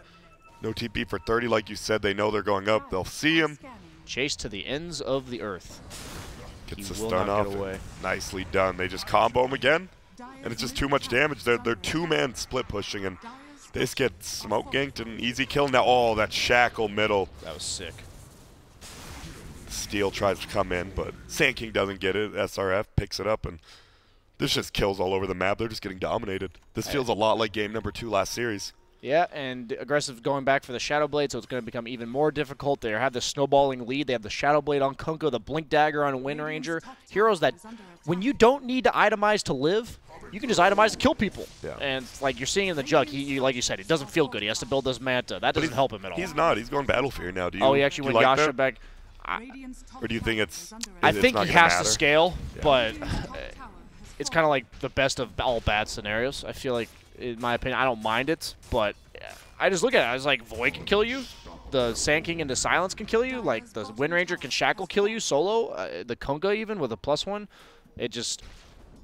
No TP for 30, like you said. They know they're going up. They'll see him. Chase to the ends of the earth. Gets the stun off. Nicely done. They just combo him again, and it's just too much damage. They're two-man split pushing, and this gets smoke ganked and easy kill. Now, oh, that shackle middle. That was sick. Steel tries to come in, but Sand King doesn't get it. SRF picks it up, and this just kills all over the map. They're just getting dominated. This feels a lot like game number 2 last series. Yeah, and aggressive going back for the Shadow Blade, so it's going to become even more difficult. They have the snowballing lead. They have the Shadow Blade on Kunko, the Blink Dagger on Wind Ranger. Heroes that, when you don't need to itemize to live, you can just itemize to kill people. Yeah. And like you're seeing in the Jug, like you said, it doesn't feel good. He has to build this Manta. That doesn't help him at all. He's not. He's going Battle Fear now. Do you? Oh, he actually went like Yasha that? back. Or do you think it's? I think he has matter? to scale, Yeah. but it's kind of like the best of all bad scenarios. I feel like, in my opinion, I don't mind it, but I just look at it. I was like, Void can kill you. The Sand King into Silence can kill you. Like, the Wind Ranger can Shackle kill you solo. The Kunga even with a +1. It just...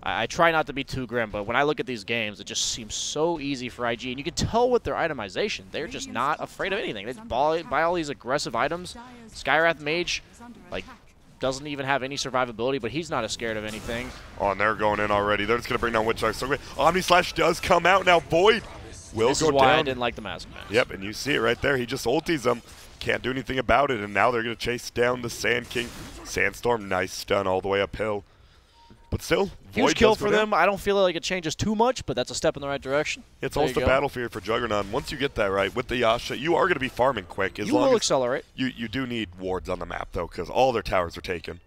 I try not to be too grim, but when I look at these games, it just seems so easy for IG. And you can tell with their itemization. They're just not afraid of anything. They just buy all these aggressive items. Skywrath Mage, like, doesn't even have any survivability, but he's not as scared of anything. Oh, and they're going in already. They're just going to bring down Witchshark so great. Omni Slash does come out now. Void will this go is why down. I didn't like the Mask Mask. Yep, and you see it right there. He just ulties them. Can't do anything about it, and now they're going to chase down the Sand King. Sandstorm, nice stun all the way uphill. But still, huge kill for them. I don't feel like it changes too much, but that's a step in the right direction. It's also Battle Fear for Juggernaut. Once you get that right with the Yasha, you are going to be farming quick. You will accelerate. You do need wards on the map, though, because all their towers are taken.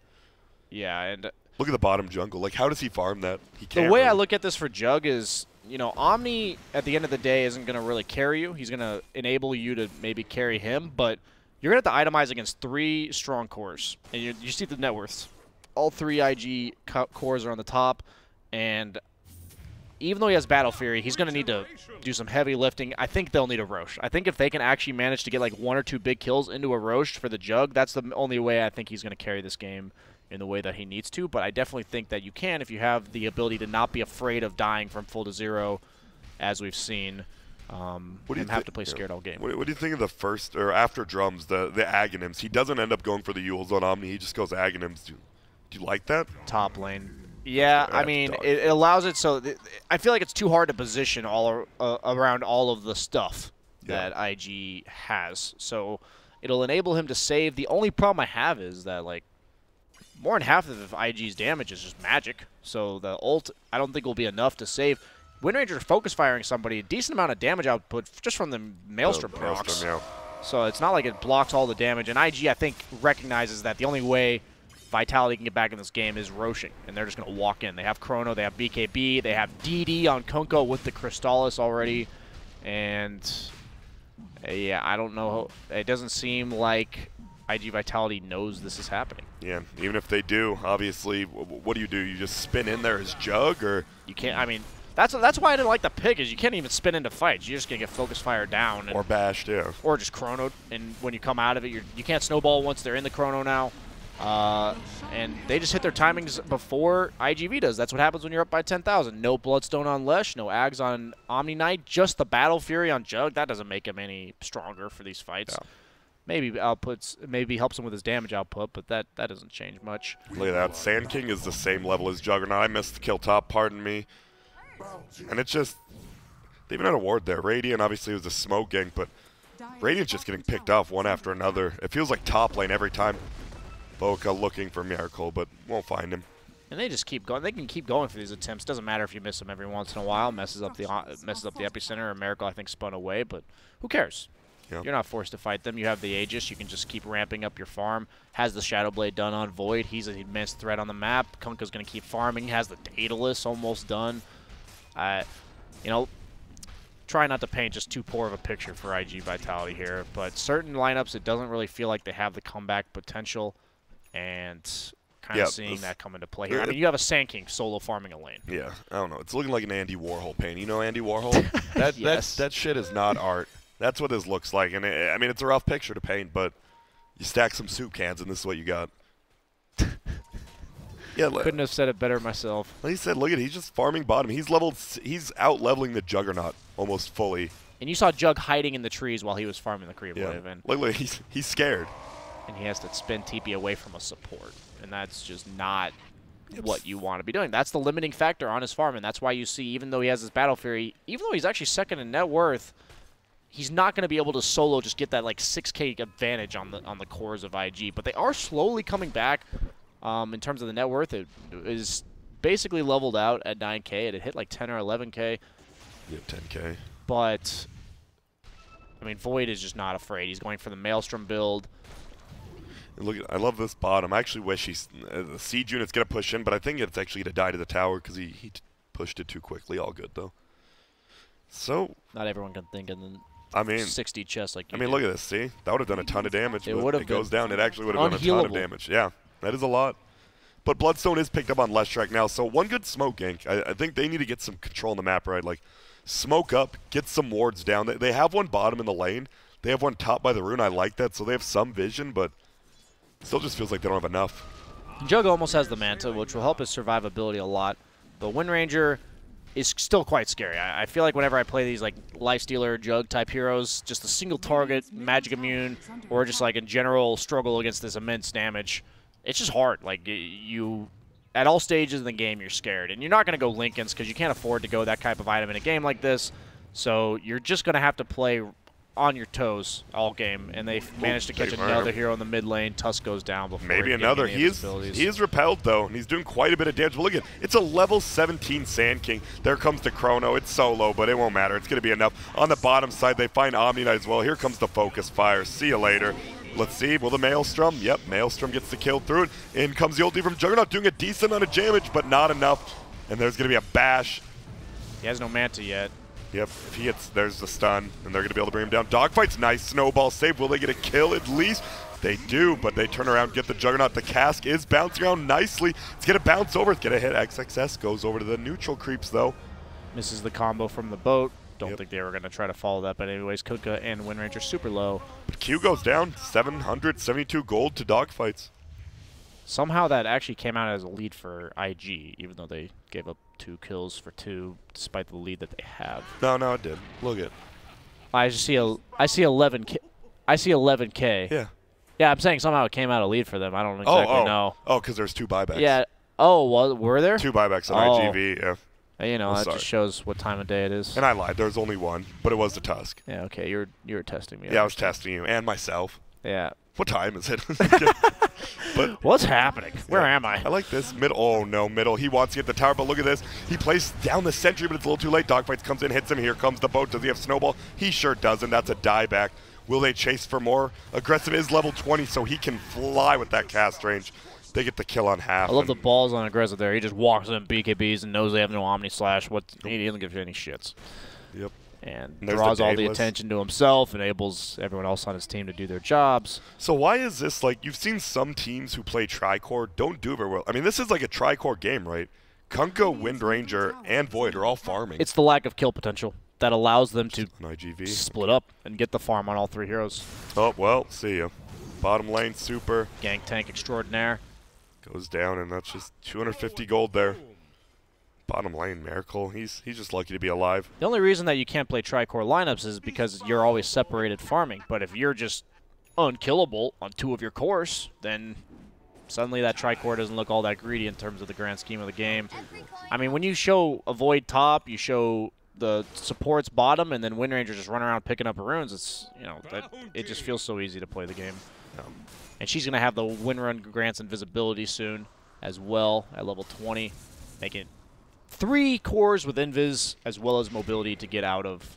Yeah, and look at the bottom jungle. Like, how does he farm that? He can't. The way I look at this for Jug is, you know, Omni at the end of the day isn't going to really carry you. He's going to enable you to maybe carry him, but you're going to have to itemize against 3 strong cores. And you see the net worths. All 3 IG cores are on the top, and even though he has Battle Fury, he's going to need to do some heavy lifting. I think they'll need a Roche. I think if they can actually manage to get like 1 or 2 big kills into a Roche for the Jug, that's the only way I think he's going to carry this game in the way that he needs to. But I definitely think that you can if you have the ability to not be afraid of dying from full to 0, as we've seen. What do you have to play scared all game? What do you think of the first, or after drums, the Aghanims? He doesn't end up going for the Yules on Omni. He just goes Aghanims. Do you like that? Top lane. Yeah, I mean, it allows it so I feel like it's too hard to position all around all of the stuff that IG has. So it'll enable him to save. The only problem I have is that, like, more than half of IG's damage is just magic. So the ult, I don't think will be enough to save. Wind Ranger focus firing somebody, a decent amount of damage output just from the Maelstrom procs. Yeah. So it's not like it blocks all the damage. And IG, I think, recognizes that the only way Vitality can get back in this game is Roshing, and they're just going to walk in. They have Chrono, they have BKB, they have DD on Kunko with the Crystallis already, and yeah, I don't know. It doesn't seem like iG.Vitality knows this is happening. Yeah, even if they do, obviously, what do? You just spin in there as Jug, or you can't? I mean, that's why I didn't like the pick. Is you can't even spin into fights. You're just gonna get focus fire down, or bashed, yeah, or just chronoed. And when you come out of it, you can't snowball once they're in the chrono now. And they just hit their timings before IGV does. That's what happens when you're up by 10,000. No Bloodstone on Lesh, no Ags on Omni Knight, just the Battle Fury on Jug. That doesn't make him any stronger for these fights. Yeah. Maybe helps him with his damage output, but that doesn't change much. Look at that. Sand King is the same level as Juggernaut. I missed the kill top, pardon me. And it's just, they even had a ward there. Radiant obviously was a smoke gank, but Radiant's just getting picked off one after another. It feels like top lane every time. Boca looking for Miracle, but won't find him. And they just keep going. They can keep going for these attempts. Doesn't matter if you miss them every once in a while. Messes up the epicenter. Or Miracle, I think, spun away, but who cares? Yep. You're not forced to fight them. You have the Aegis. You can just keep ramping up your farm. Has the Shadow Blade done on Void. He's an immense threat on the map. Kunka's going to keep farming. He has the Daedalus almost done. You know, try not to paint just too poor of a picture for iG.Vitality here, but certain lineups, it doesn't really feel like they have the comeback potential. And kind of seeing that come into play here. I mean, you have a Sand King solo farming a lane. Yeah, I don't know. It's looking like an Andy Warhol paint. You know Andy Warhol? That shit is not art. That's what this looks like. And I mean, it's a rough picture to paint, but you stack some soup cans, and this is what you got. Yeah, Couldn't have said it better myself. Like he said, look at it, he's just farming bottom. He's out leveling the Juggernaut almost fully. And you saw Jug hiding in the trees while he was farming the creep wave. And look, he's scared. And he has to spin TP away from a support. And that's just not what you want to be doing. That's the limiting factor on his farm, and that's why you see, even though he has his Battle Fury, even though he's actually second in net worth, he's not going to be able to solo just get that like 6K advantage on the cores of IG. But they are slowly coming back in terms of the net worth. It is basically leveled out at 9K. It had hit like 10 or 11K. Yeah, 10K. But I mean, Void is just not afraid. He's going for the Maelstrom build. And look, I love this bottom. I actually wish the siege unit's going to push in, but I think it's actually going to die to the tower because he pushed it too quickly. All good, though. So not everyone can think in I mean, 60 chests like you look at this. See? That would have done a ton of damage. It would have. It goes down. It actually would have done a ton of damage. Yeah, that is a lot. But Bloodstone is picked up on Leshrac now, so one good smoke gank. I think they need to get some control on the map, right? Like, smoke up, get some wards down. They have one bottom in the lane. They have one top by the rune. I like that, so they have some vision, but still just feels like they don't have enough. Jug almost has the Manta, which will help his survivability a lot. But Wind Ranger is still quite scary. I feel like whenever I play these like Lifestealer, Jug type heroes, just a single target, magic immune, or just like in general struggle against this immense damage, it's just hard. Like you, at all stages in the game, you're scared. And you're not going to go Lincolns because you can't afford to go that type of item in a game like this. So you're just going to have to play on your toes all game, and they managed to catch another hero in the mid lane. Tusk goes down before maybe another. He is repelled though, and he's doing quite a bit of damage. But look at it's a level 17 Sand King. There comes the Chrono. It's solo, but it won't matter. It's going to be enough. On the bottom side, they find Omni Knight as well. Here comes the Focus Fire. See you later. Let's see. Will the Maelstrom? Yep, Maelstrom gets the kill through it. In comes the ulti from Juggernaut, doing a decent amount of damage, but not enough. And there's going to be a bash. He has no Manta yet. Yep, if he hits, there's the stun, and they're going to be able to bring him down. Dogfight's nice. Snowball save. Will they get a kill at least? They do, but they turn around, get the Juggernaut. The cask is bouncing around nicely. It's going to bounce over. It's going to hit XXS. Goes over to the neutral creeps, though. Misses the combo from the boat. Don't think they were going to try to follow that, but anyways, Kutka and Wind Ranger super low. But Q goes down. 772 gold to Dogfights. Somehow that actually came out as a lead for IG, even though they gave up 2 kills for 2, despite the lead that they have. No, it did. Look at. I see 11K. I see 11K. Yeah. Yeah, I'm saying somehow it came out a lead for them. I don't exactly know. Oh, because there's 2 buybacks. Yeah. Oh, well, were there? 2 buybacks on IGV. Yeah. You know, that just shows what time of day it is. And I lied. There's only 1, but it was the Tusk. Yeah. Okay. You were testing me. Yeah, I was testing you and myself. Yeah. What time is it? But what's happening? Where am I? I like this. Middle. Oh, no, middle. He wants to get the tower, but look at this. He plays down the sentry, but it's a little too late. Dogfights comes in, hits him. Here comes the boat. Does he have Snowball? He sure doesn't. That's a dieback. Will they chase for more? Aggressive is level 20, so he can fly with that cast range. They get the kill on half. I love the balls on Aggressive there. He just walks in BKBs and knows they have no Omni Slash. He doesn't give you any shits. Yep. And draws all the attention to himself, enables everyone else on his team to do their jobs. So why is this, like, you've seen some teams who play Tricore don't do very well. I mean, this is like a Tricore game, right? Kunkka, Wind Ranger, and Void are all farming. It's the lack of kill potential that allows them to IGV. Split up and get the farm on all 3 heroes. Oh, well, see ya. Bottom lane, super. Gank tank extraordinaire. Goes down, and that's just 250 gold there. Bottom lane, Miracle. He's just lucky to be alive. The only reason that you can't play Tricore lineups is because you're always separated farming. But if you're just unkillable on 2 of your cores, then suddenly that Tricore doesn't look all that greedy in terms of the grand scheme of the game. I mean, when you show a Void top, you show the supports bottom, and then Wind Ranger just run around picking up runes, it's, you know, it just feels so easy to play the game. And she's going to have the Wind Run grants invisibility soon as well at level 20, making 3 cores with invis as well as mobility to get out of.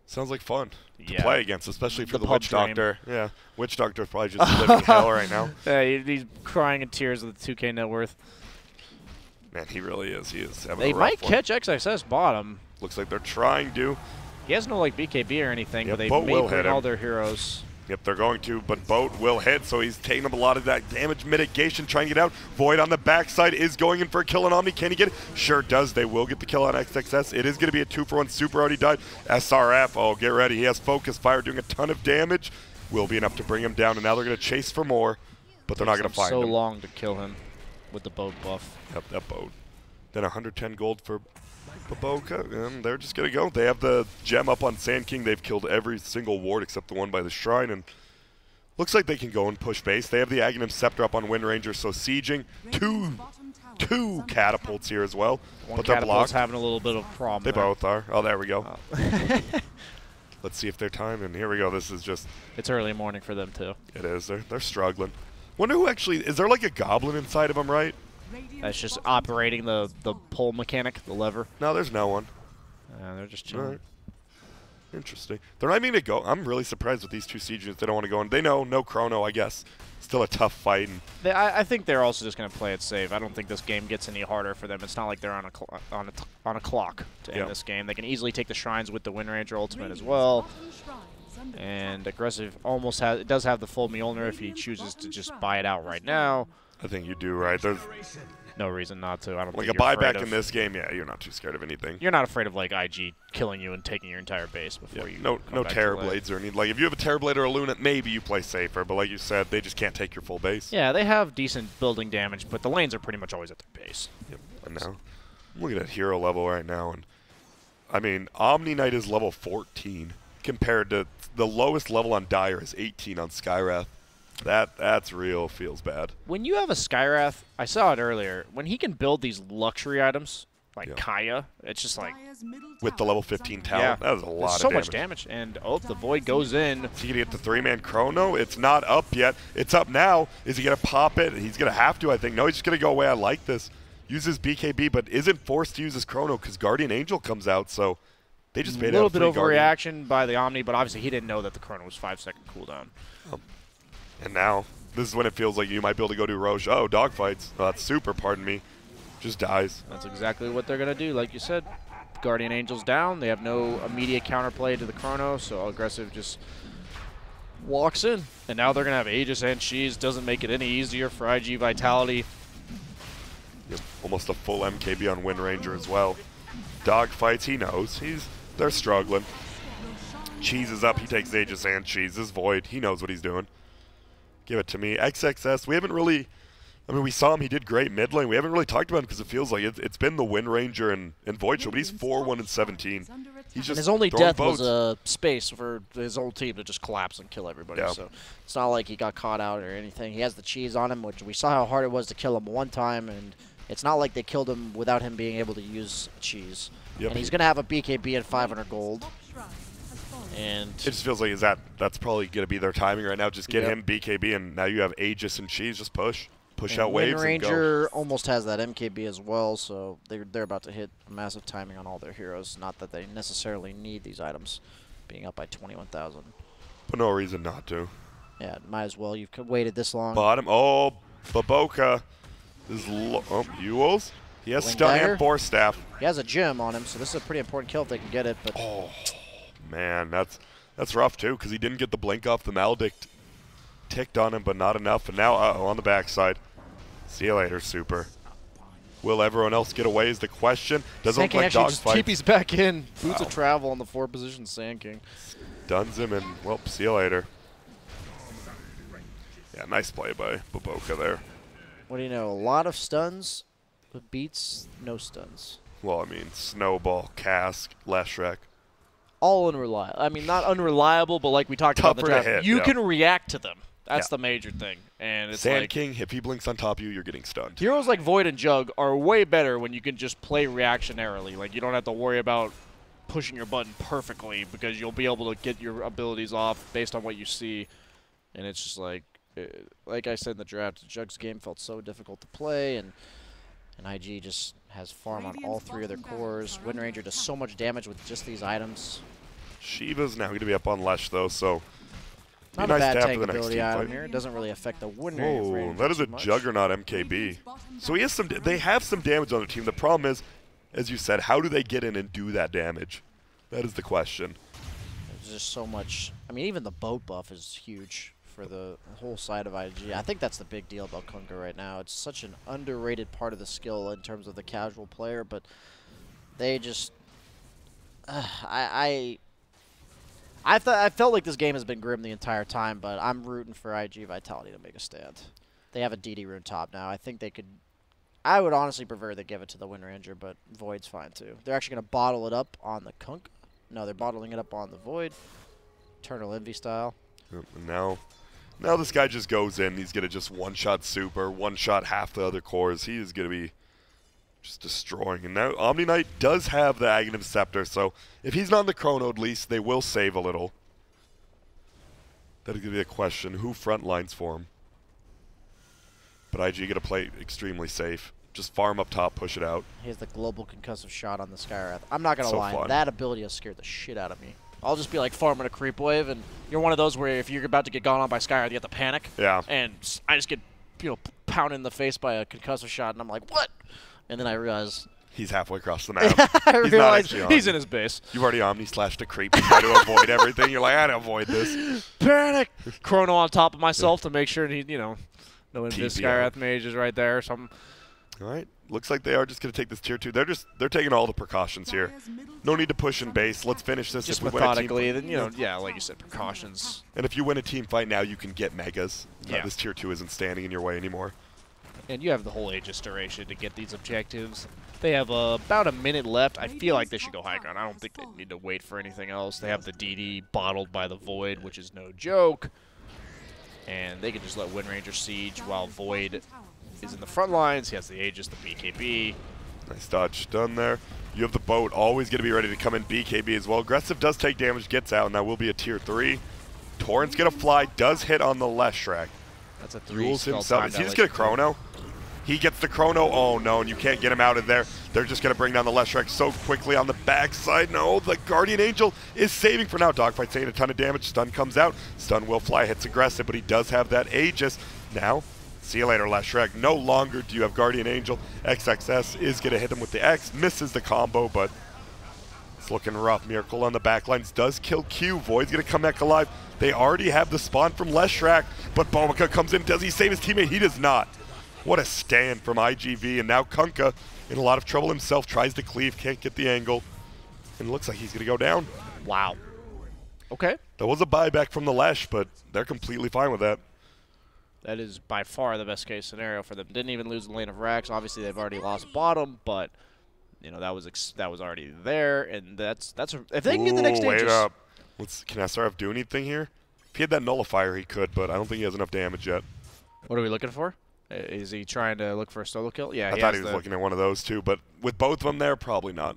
Sounds like fun to play against, especially for the Witch dream. Doctor. Yeah, Witch Doctor probably just living hell right now. Yeah, he's crying in tears with the 2K net worth. Man, he really is. He is having They a rough might one. catch XXS bottom. Looks like they're trying to. He has no like BKB or anything, Yep, but they Boat may will bring hit all him. their heroes. Yep, they're going to, but Boat will hit, so he's taking up a lot of that damage mitigation, trying to get out. Void on the backside is going in for a kill on Omni. Can he get it? Sure does. They will get the kill on XXS. It is going to be a 2-for-1. Super already died. SRF, oh, get ready. He has Focus Fire doing a ton of damage. Will be enough to bring him down, and now they're going to chase for more, but they're not going to find him. So long to kill him. with the boat buff. Yep, that boat. Then 110 gold for Baboka, and they're just going to go. They have the gem up on Sand King. They've killed every single ward except the one by the shrine, and looks like they can go and push base. They have the Aghanim Scepter up on Wind Ranger, so sieging. Two catapults here as well. One but they're catapult's blocked. having a little bit of a problem. They there. both are. Oh, there we go. Oh. Let's see if they're timed, and here we go. This is just... It's early morning for them, too. It is. They're struggling. Wonder who actually... Is there like a goblin inside of them, right? That's just operating the pull mechanic, the lever. No, there's no one. They're just chilling. Right. Interesting. They're not even going to go. I'm really surprised with these two siege units. They don't want to go in. They know no chrono, I guess. Still a tough fight. And I think they're also just going to play it safe. I don't think this game gets any harder for them. It's not like they're on a clock to end this game. They can easily take the shrines with the Wind Ranger ultimate as well. And aggressive almost has it does have the full Mjolnir if he chooses to just buy it out right now. I think you do right. There's no reason not to. I don't like think a you're buyback afraid in this game. Yeah, you're not too scared of anything. You're not afraid of like IG killing you and taking your entire base before you. No Terror Blades or anything. Like if you have a Terror Blade or a Luna, maybe you play safer. But like you said, they just can't take your full base. Yeah, they have decent building damage, but the lanes are pretty much always at their base. Yep. And now, I'm looking at hero level right now, and I mean Omni Knight is level 14 compared to the lowest level on Dire is 18 on Skywrath. That's real. Feels bad. When you have a Skywrath, I saw it earlier, when he can build these luxury items, like Kaya, it's just like... With the level 15 talent, that was a lot of damage. So much damage, and oh, the Void goes in. Is he going to get the 3-man chrono? It's not up yet. It's up now. Is he going to pop it? He's going to have to, I think. No, he's just going to go away. I like this. Uses BKB, but isn't forced to use his chrono because Guardian Angel comes out, so they just made a little bit Guardian. overreaction by the Omni, but obviously he didn't know that the chrono was 5-second cooldown. And now, this is when it feels like you might be able to go do Roche. Oh, dogfights. Oh, that's super, pardon me. Just dies. That's exactly what they're going to do. Like you said, Guardian Angel's down. They have no immediate counterplay to the chrono, so aggressive just walks in. And now they're going to have Aegis and Cheese. Doesn't make it any easier for iG.Vitality. Yep, almost a full MKB on Wind Ranger as well. Dogfights, he knows. They're struggling. Cheese is up. He takes Aegis and Cheese. This Void, he knows what he's doing. Give it to me. XXS, we haven't really... I mean, we saw him. He did great mid lane. We haven't really talked about him because it feels like it's been the Wind Ranger and Void Show, but he's 4-1-17. He's just his only throwing death boats. was a space for his whole team to just collapse and kill everybody. Yeah. So it's not like he got caught out or anything. He has the cheese on him, which we saw how hard it was to kill him one time, and it's not like they killed him without him being able to use cheese. Yep. And he's going to have a BKB at 500 gold. And it just feels like that's probably going to be their timing right now. Just get him BKB, and now you have Aegis and Cheese. Just push out waves Wind and go. Ranger almost has that MKB as well, so they're about to hit massive timing on all their heroes. Not that they necessarily need these items, being up by 21,000. But no reason not to. Yeah, might as well. You've waited this long. Bottom. Oh, Baboka. Ewells. He has stun and Force Staff. He has a gem on him, so this is a pretty important kill if they can get it. But oh, man, that's rough too, because he didn't get the blink off the Maledict. Ticked on him, but not enough. And now, on the backside. See you later, Super. Will everyone else get away is the question. Doesn't look like dogfights. TP's back in. Boots of travel on the 4-position Sand King. Stuns him, and, well, see you later. Yeah, nice play by Baboka there. What do you know? A lot of stuns, but beats no stuns. Well, I mean, Snowball, Cask, Leshrac. All unreliable. I mean, not unreliable, but like we talked about in the draft, you can react to them. That's the major thing. And it's Sand like King, if he blinks on top of you, you're getting stunned. Heroes like Void and Jug are way better when you can just play reactionarily. Like, you don't have to worry about pushing your button perfectly because you'll be able to get your abilities off based on what you see. And it's just like I said in the draft, Jug's game felt so difficult to play, and IG just has farm on all 3 of their cores. Wind Ranger does so much damage with just these items. Shiva's now going to be up on Lesh, though, so... Not a bad tank ability item here. It doesn't really affect the Wind Ranger. Oh, that is a Juggernaut MKB. So he has they have some damage on their team. The problem is, as you said, how do they get in and do that damage? That is the question. There's just so much. I mean, even the boat buff is huge for the whole side of IG. I think that's the big deal about Kunkka right now. It's such an underrated part of the skill in terms of the casual player, but they just... I felt like this game has been grim the entire time, but I'm rooting for iG.Vitality to make a stand. They have a DD rune top now. I think they could I would honestly prefer they give it to the Wind Ranger, but Void's fine too. They're actually going to bottle it up on the Kunk. No, they're bottling it up on the Void. Eternal Envy style. And now this guy just goes in. He's going to just one-shot super, one-shot half the other cores. He is going to be just destroying. And now Omni Knight does have the Aghanim Scepter, so if he's not in the Chrono at least, they will save a little. That'll be a question. Who front lines for him? But IG going to play extremely safe. Just farm up top, push it out. He has the global concussive shot on the Skywrath. I'm not going to lie. Fun. That ability has scared the shit out of me. I'll just be like farming a creep wave, and you're one of those where if you're about to get gone on by Skywrath, you have to panic. Yeah. And I just get, pounded in the face by a concussive shot, and I'm like, what? And then I realize he's halfway across the map. I realize he's in his base. You've already Omni-slashed a creep and try to avoid everything. You're like, I gotta avoid this. Panic! Chrono on top of myself to make sure he, no Invis TP Skywrath Mage is right there or something. All right. Looks like they are just going to take this tier 2. They're taking all the precautions here. No need to push in base. Let's finish this. Just if we methodically, win a team, then, yeah, like you said, precautions. And if you win a team fight now, you can get megas. Yeah. This tier 2 isn't standing in your way anymore. And you have the whole Aegis duration to get these objectives. They have about a minute left. I feel like they should go high ground. I don't think they need to wait for anything else. They have the DD bottled by the Void, which is no joke. And they can just let Wind Ranger siege while Void is in the front lines. He has the Aegis, the BKB. Nice dodge done there. You have the boat always going to be ready to come in BKB as well. Aggressive does take damage, gets out, and that will be a tier 3. Torrent's going to fly, does hit on the Leshrac. That's a 3 Rules himself. Is he just going to Chrono? He gets the Chrono. Oh, no, and you can't get him out of there. They're just going to bring down the Leshrac so quickly on the backside. No, the Guardian Angel is saving for now. Dogfight's taking a ton of damage. Stun comes out. Stun will fly, hits aggressive, but he does have that Aegis. Now, see you later, Leshrac. No longer do you have Guardian Angel. XXS is going to hit him with the X. Misses the combo, but it's looking rough. Miracle on the backlines does kill Q. Void's going to come back alive. They already have the spawn from Leshrac, but Bomaka comes in. Does he save his teammate? He does not. What a stand from iG.V, and now Kunkka in a lot of trouble himself, tries to cleave, can't get the angle, and looks like he's going to go down. Wow. Okay. That was a buyback from the Lesh, but they're completely fine with that. That is by far the best case scenario for them. Didn't even lose the lane of Rax. Obviously, they've already lost bottom, but that was already there, and that's if they can get the next stage. Wait up. Can SRF do anything here? If he had that nullifier, he could, but I don't think he has enough damage yet. What are we looking for? Is he trying to look for a solo kill? Yeah, I thought he was looking at one of those too, but with both of them there, probably not.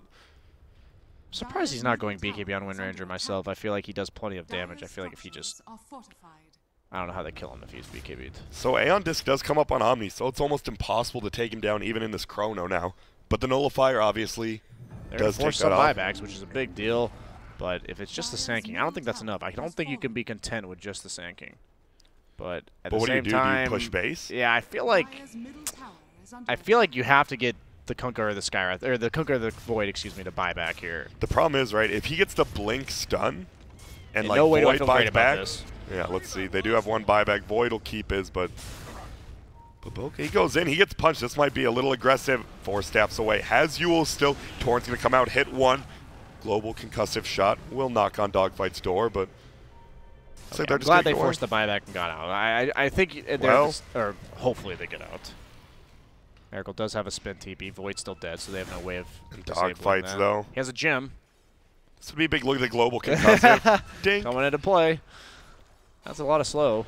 Surprised he's not going BKB on Wind Ranger myself. I feel like he does plenty of damage. I feel like if he just... I don't know how they kill him if he's BKB'd. So Aeon Disc does come up on Omni, so it's almost impossible to take him down even in this Chrono now. But the nullifier obviously does take that off. Buybacks, which is a big deal. But if it's just the Sanking, I don't think that's enough. I don't think you can be content with just the Sanking. But at the same time, do you push base? Yeah, I feel like you have to get the Kunkka or the Skywrath, or the Kunkka or the Void, excuse me, to buy back here. The problem is, right, if he gets the blink stun and like no way Void do I feel buys great about back, this. Yeah, let's see. They do have one buyback. Void will keep his, but okay, he goes in. He gets punched. This might be a little aggressive. 4 steps away. Has Yule still. Torrent's going to come out, hit one. Global concussive shot will knock on Dogfight's door, but okay, I'm glad they forced the buyback and got out. I think or hopefully they get out. Miracle does have a spin TP. Void's still dead, so they have no way of Dogfights though. He has a gem. This would be a big look at the global concussive. Ding. Coming into play. That's a lot of slow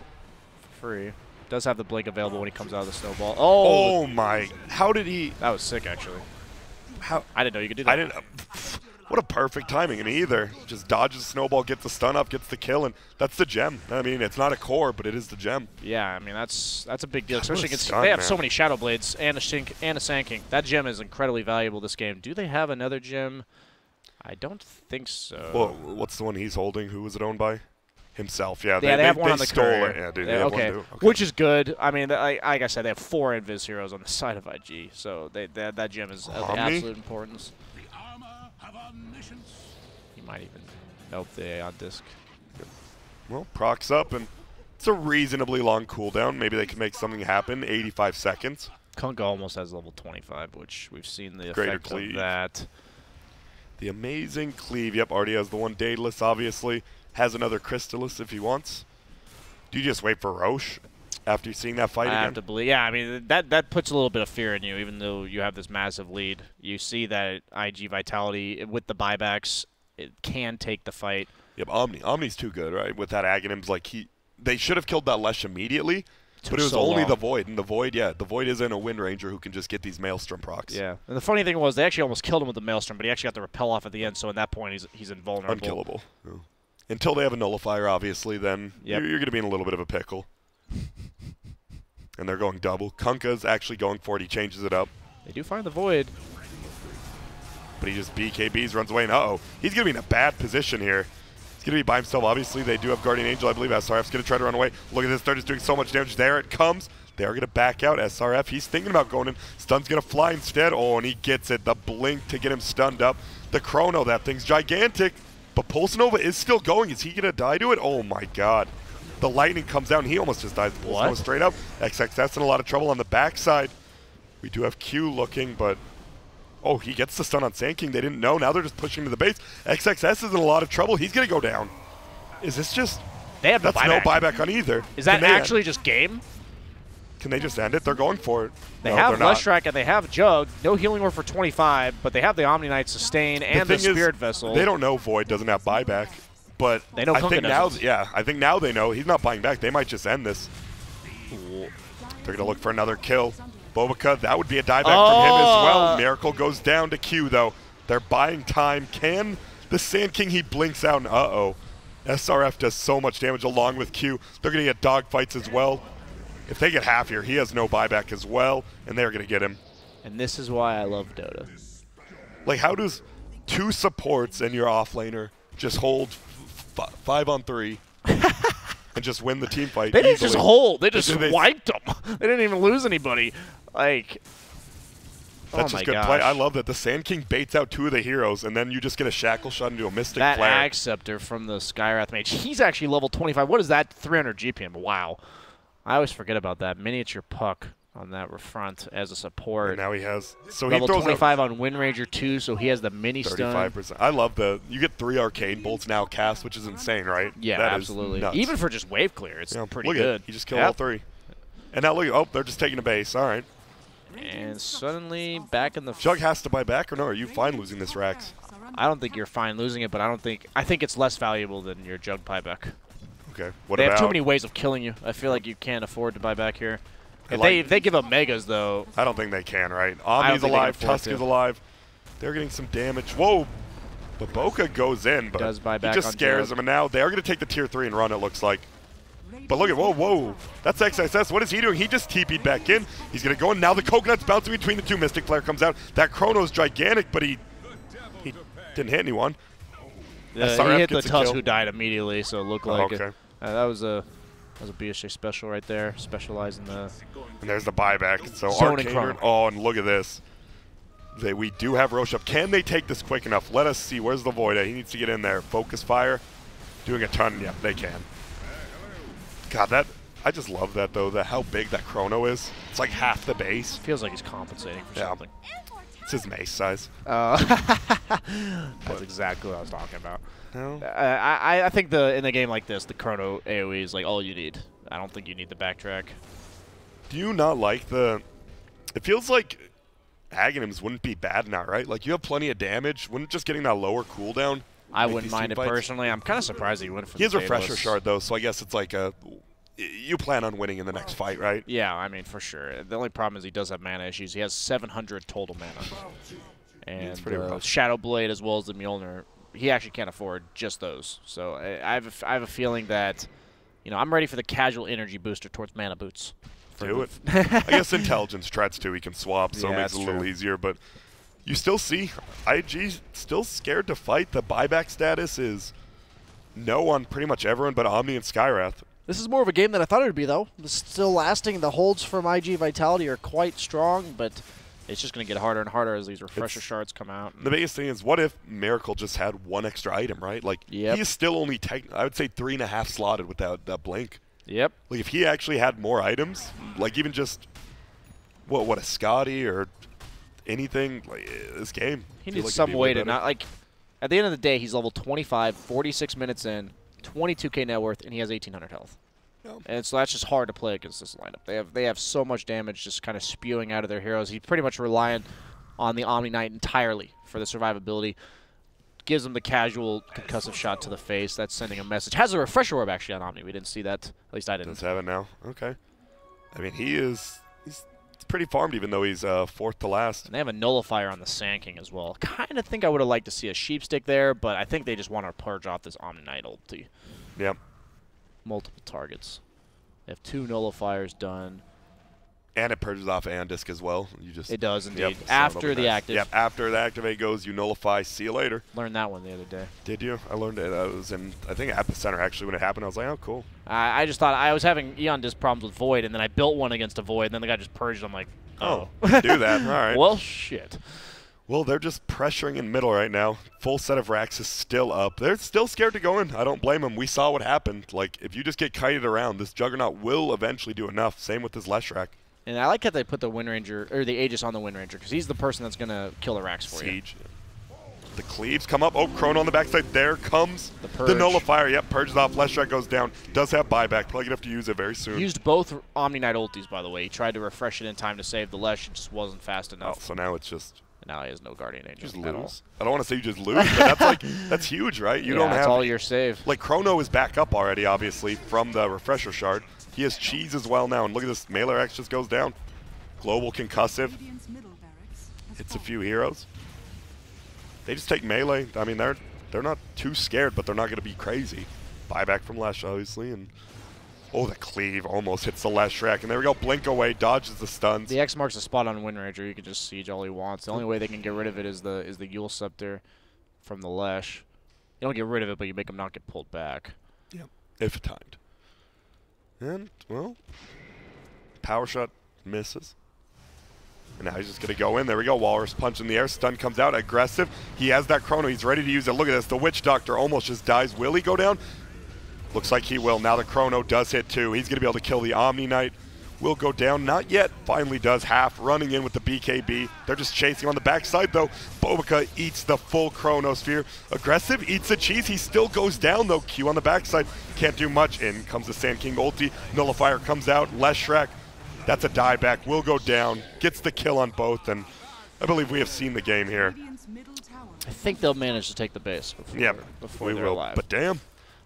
for free. Does have the blink available when he comes out of the snowball. Oh my! How did he? That was sick, actually. How? I didn't know you could do that. I didn't. What a perfect timing. I mean, either just dodges the snowball, gets the stun up, gets the kill, and that's the gem. I mean, it's not a core, but it is the gem. Yeah, I mean that's a big deal, especially against stun, they have man. so many Shadow Blades and a Sanking. That gem is incredibly valuable this game. Do they have another gem? I don't think so. Well, what's the one he's holding? Who was it owned by? Himself. Yeah, they have one on the stole courier. it. Yeah, dude, okay. Which is good. I mean, like I said, they have 4 Invis heroes on the side of IG, so that gem is of absolute importance. He might even nope the on disc. Well, procs up, and it's a reasonably long cooldown. Maybe they can make something happen. 85 seconds. Kunkka almost has level 25, which we've seen the Greater effect cleave. of that. The amazing cleave. Yep, already has the one Daedalus, obviously. Has another Crystallis if he wants. Do you just wait for Roche? after seeing that fight I again? have to believe. Yeah, I mean that puts a little bit of fear in you, even though you have this massive lead. You see that iG.Vitality with the buybacks, it can take the fight. Yep, Omni's too good, right? With that Aghanim's, like they should have killed that Lesh immediately, but it was so only long. the Void, and the Void isn't a Wind Ranger who can just get these Maelstrom procs. Yeah, and the funny thing was they actually almost killed him with the Maelstrom, but he actually got the repel off at the end. So at that point, he's invulnerable. Unkillable. Yeah. Until they have a nullifier, obviously, then you're going to be in a little bit of a pickle. And they're going double. Kunkka's actually going for it. He changes it up. They do find the Void. But he just BKBs, runs away, and he's going to be in a bad position here. He's going to be by himself. Obviously, they do have Guardian Angel. I believe SRF's going to try to run away. Look at this. They're just doing so much damage. There it comes. They are going to back out. SRF, he's thinking about going in. Stun's going to fly instead. Oh, and he gets it. The blink to get him stunned up. The chrono, that thing's gigantic. But Pulse Nova is still going. Is he going to die to it? Oh, my God. The lightning comes down. He almost just dies. Pulse Nova straight up. XXS in a lot of trouble on the backside. We do have Q looking, but... Oh, he gets the stun on Sand King. They didn't know. Now they're just pushing to the base. XXS is in a lot of trouble. He's going to go down. Is this just... They have That's no buyback on either. Is that actually just game? Can they just end it? They're going for it. They have Leshrac and they have Jug. No healing ward for 25, but they have the Omni Knight Sustain and the Spirit Vessel. They don't know Void doesn't have buyback, but they know I think now, doesn't. yeah, I think now they know he's not buying back. They might just end this. They're going to look for another kill. Bobica, that would be a dieback from him as well. Miracle goes down to Q, though. They're buying time. Can the Sand King, he blinks out, and SRF does so much damage along with Q. They're going to get dogfights as well. If they get half here, he has no buyback as well, and they're going to get him. And this is why I love Dota. Like, how does 2 supports and your offlaner just hold 5-on-3 and just win the team fight They didn't easily? just hold. They just wiped them. They didn't even lose anybody. Like, that's just good play. I love that the Sand King baits out 2 of the heroes, and then you just get a shackle shot into a Mystic Flare. That Ag Scepter from the Skywrath Mage, he's actually level 25. What is that? 300 GPM. Wow. I always forget about that. Miniature Puck on that front as a support. And now he has... So level he throws 25 on Wind Ranger 2, so he has the mini stun. 35%. I love you get 3 Arcane Bolts now cast, which is insane, right? Yeah, that absolutely. Is nuts. Even for just wave clear, it's pretty look good. He just killed all 3. And now look at... they're just taking a base. All right. And suddenly back in the... Jug has to buy back, or no? Are you fine losing this, Rax? I don't think you're fine losing it, but I think it's less valuable than your Jug buyback. Okay. They have too many ways of killing you. I feel like you can't afford to buy back here. If they give up Megas, though... I don't think they can, right? Omni's alive. Tusk is alive. They're getting some damage. Whoa! But Boca goes in, but he just scares them. And now they are going to take the tier 3 and run, it looks like. But look at, whoa. That's XXS. What is he doing? He just TP'd back in. He's going to go in. Now the Coconut's bouncing between the 2. Mystic Flare comes out. That Chrono's gigantic, but he didn't hit anyone. He hit the Tusk who died immediately, so it looked like okay. That was a BSJ special right there, specializing the... And there's the buyback. So Zone Arcane, and look at this. We do have Roche up. Can they take this quick enough? Let us see. Where's the Void at? He needs to get in there. Focus Fire. Doing a ton. Yeah, they can. God, I just love that, though, how big that Chrono is. It's like half the base. Feels like he's compensating for something. It's his mace size. That's exactly what I was talking about. No. I think in a game like this, the Chrono AoE is like all you need. I don't think you need the backtrack. Do you not like the... It feels like Aghanims wouldn't be bad now, right? Like, you have plenty of damage. Wouldn't just getting that lower cooldown... I wouldn't mind it personally. I'm kind of surprised he went for the He has Refresher Shard, though, so I guess it's like you plan on winning in the next fight, right? Yeah, I mean, for sure. The only problem is he does have mana issues. He has 700 total mana. And it's pretty rough. Shadow Blade as well as the Mjolnir, he actually can't afford just those. So I have a feeling that, I'm ready for the casual energy booster towards mana boots. Do it. I guess Intelligence Treads, too. He can swap, so it makes it a little easier, but... You still see IG still scared to fight. The buyback status is no on pretty much everyone but Omni and Skywrath. This is more of a game than I thought it would be, though. It's still lasting. The holds from iG.Vitality are quite strong, but it's just going to get harder and harder as these Refresher Shards come out. The biggest thing is, what if Miracle just had 1 extra item, right? Like, he is still only, I would say, 3.5 slotted with that blink. Yep. Like, if he actually had more items, like even just, what a Scotty or... anything, like this game. He needs some way to not, like, at the end of the day, he's level 25, 46 minutes in, 22k net worth, and he has 1,800 health. No. And so that's just hard to play against this lineup. They have so much damage just kind of spewing out of their heroes. He's pretty much reliant on the Omni Knight entirely for the survivability. Gives him the casual concussive shot to the face. That's sending a message. Has a refresher orb actually on Omni. We didn't see that. At least I didn't. Does have it now. Okay. I mean, he's pretty farmed even though he's fourth to last. And they have a nullifier on the Sand King as well. Kind of think I would have liked to see a Sheepstick there, but I think they just want to purge off this Omni Knight ulti. Yep. Multiple targets. They have 2 nullifiers done. And it purges off Andisk as well. It does indeed. Yep, After the active. Yep, after the activate goes, you nullify. See you later. Learned that one the other day. Did you? I learned it. I was in, I think, Epicenter actually when it happened. I was like, oh, cool. I just thought I was having Eon Disc problems with Void, and then I built one against a Void, and then the guy just purged. I'm like, oh. Do that. All right. Well, shit. Well, they're just pressuring in middle right now. Full set of racks is still up. They're still scared to go in. I don't blame them. We saw what happened. Like, if you just get kited around, this Juggernaut will eventually do enough. Same with this Leshrac. And I like how they put the Wind Ranger, or the Aegis on the Wind Ranger, because he's the person that's going to kill the racks for you. Siege. The cleaves come up. Oh, Chrono on the backside. There comes the nullifier. Yep, purges off. Leshrac goes down. Does have buyback. Probably going to have to use it very soon. Used both Omni Knight ultis, by the way. He tried to refresh it in time to save the Lesh. It just wasn't fast enough. Oh, so now it's just... Now he has no Guardian Angel. Just lose. I don't want to say you just lose, but that's like that's huge, right? You don't have that's all your save. Like Chrono is back up already, obviously, from the refresher shard. He has cheese as well now, and look at this, Melee X just goes down. Global concussive. Hits a few heroes. They just take melee. I mean, they're not too scared, but they're not going to be crazy. Buyback from Lesh, obviously, and oh, the cleave almost hits the Leshrac, and there we go. Blink away, dodges the stuns. The X marks a spot on Wind Ranger. You can just siege all he wants. The only way they can get rid of it is the Yule Scepter from the Lesh. You don't get rid of it, but you make him not get pulled back. Yeah, if timed. And well, power shot misses. And now he's just going to go in. There we go. Walrus punch in the air. Stun comes out. Aggressive. He has that Chrono. He's ready to use it. Look at this. The Witch Doctor almost just dies. Will he go down? Looks like he will. Now the Chrono does hit too. He's going to be able to kill the Omni Knight. Will go down. Not yet. Finally does. Half running in with the BKB. They're just chasing on the backside though. Bobica eats the full Chronosphere. Aggressive. Eats the cheese. He still goes down though. Q on the backside. Can't do much. In comes the Sand King ulti. Nullifier comes out. Leshrac. That's a dieback. Will go down. Gets the kill on both. And I believe we have seen the game here. I think they'll manage to take the base before they're alive. But damn.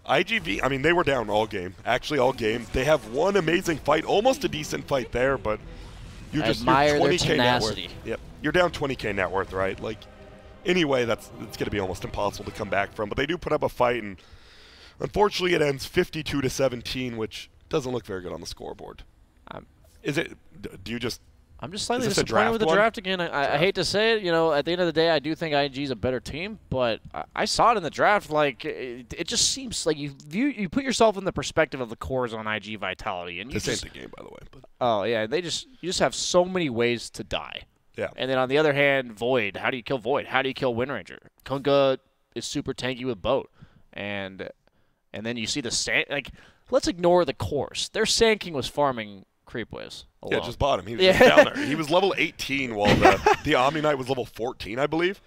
iG.V, I mean, they were down all game. Actually, all game. They have one amazing fight, almost a decent fight there, but you're just admire you're their 20K net worth. tenacity. Yep, you're down 20K net worth, right? Like, anyway, it's going to be almost impossible to come back from. But they do put up a fight, and unfortunately, it ends 52-17, which doesn't look very good on the scoreboard. Is it? Do you just? I'm just slightly disappointed with the draft again. I hate to say it, you know, at the end of the day, I do think IG is a better team, but I saw it in the draft. Like, it just seems like you put yourself in the perspective of the cores on iG.Vitality, and this ain't the game, by the way. But. Oh yeah, you just have so many ways to die. Yeah. And then on the other hand, Void. How do you kill Void? How do you kill Wind Ranger? Kunkka is super tanky with Boat, and then you see the Sand. Like, let's ignore the cores. Their Sand King was farming creep waves alone. Yeah, just bought him. He was just down there. He was level 18 while the Omni Knight was level 14, I believe.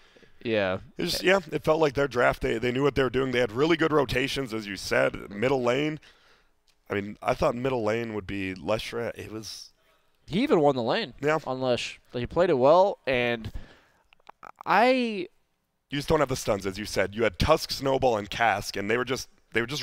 Yeah. It felt like their draft, they knew what they were doing. They had really good rotations, as you said. Middle lane. I mean, I thought middle lane would be Leshrac. He even won the lane on Lesh. He played it well, and you just don't have the stuns, as you said. You had Tusk, Snowball, and Cask, and they would just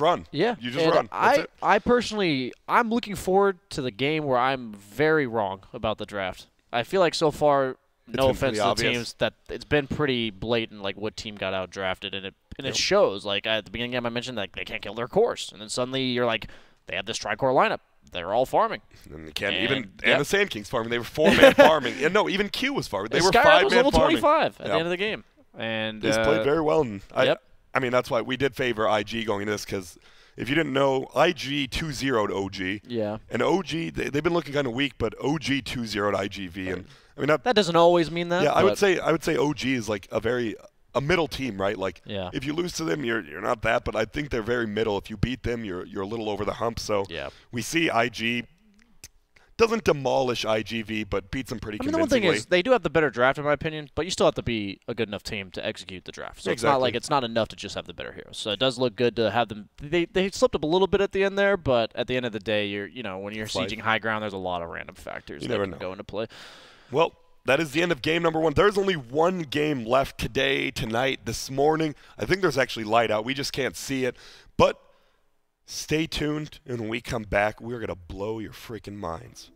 run. Yeah. You just run. That's it. I personally, I'm looking forward to the game where I'm very wrong about the draft. I feel like so far, no offense to the teams, that it's been pretty blatant, like what team got out drafted, and it shows. Like at the beginning of the game, I mentioned like they can't kill their cores, and then suddenly you're like, they have this tri-core lineup. They're all farming. And they can't and the Sand Kings farming. They were 4-man farming. And no, even Q was farming. They were 5-man was level farming. 25 at the end of the game. And they played very well. And I mean, that's why we did favor IG going into this, because if you didn't know, IG 2-0'd OG. Yeah. And OG, they've been looking kind of weak, but OG 2-0'd iG.V. And I mean that doesn't always mean that. Yeah, I would say OG is like a middle team, right? Like if you lose to them, you're not that, but I think they're very middle. If you beat them, you're a little over the hump. So we see IG doesn't demolish IGV, but beats them pretty I mean, the convincingly. one thing is they do have the better draft, in my opinion, but you still have to be a good enough team to execute the draft. So it's not like it's not enough to just have the better heroes. So it does look good to have them. They slipped up a little bit at the end there, but at the end of the day, when you're sieging high ground, there's a lot of random factors that can go into play. Well, that is the end of game number 1. There's only one game left today, tonight, this morning. I think there's actually light out. We just can't see it. But stay tuned, and when we come back, we're going to blow your freaking minds.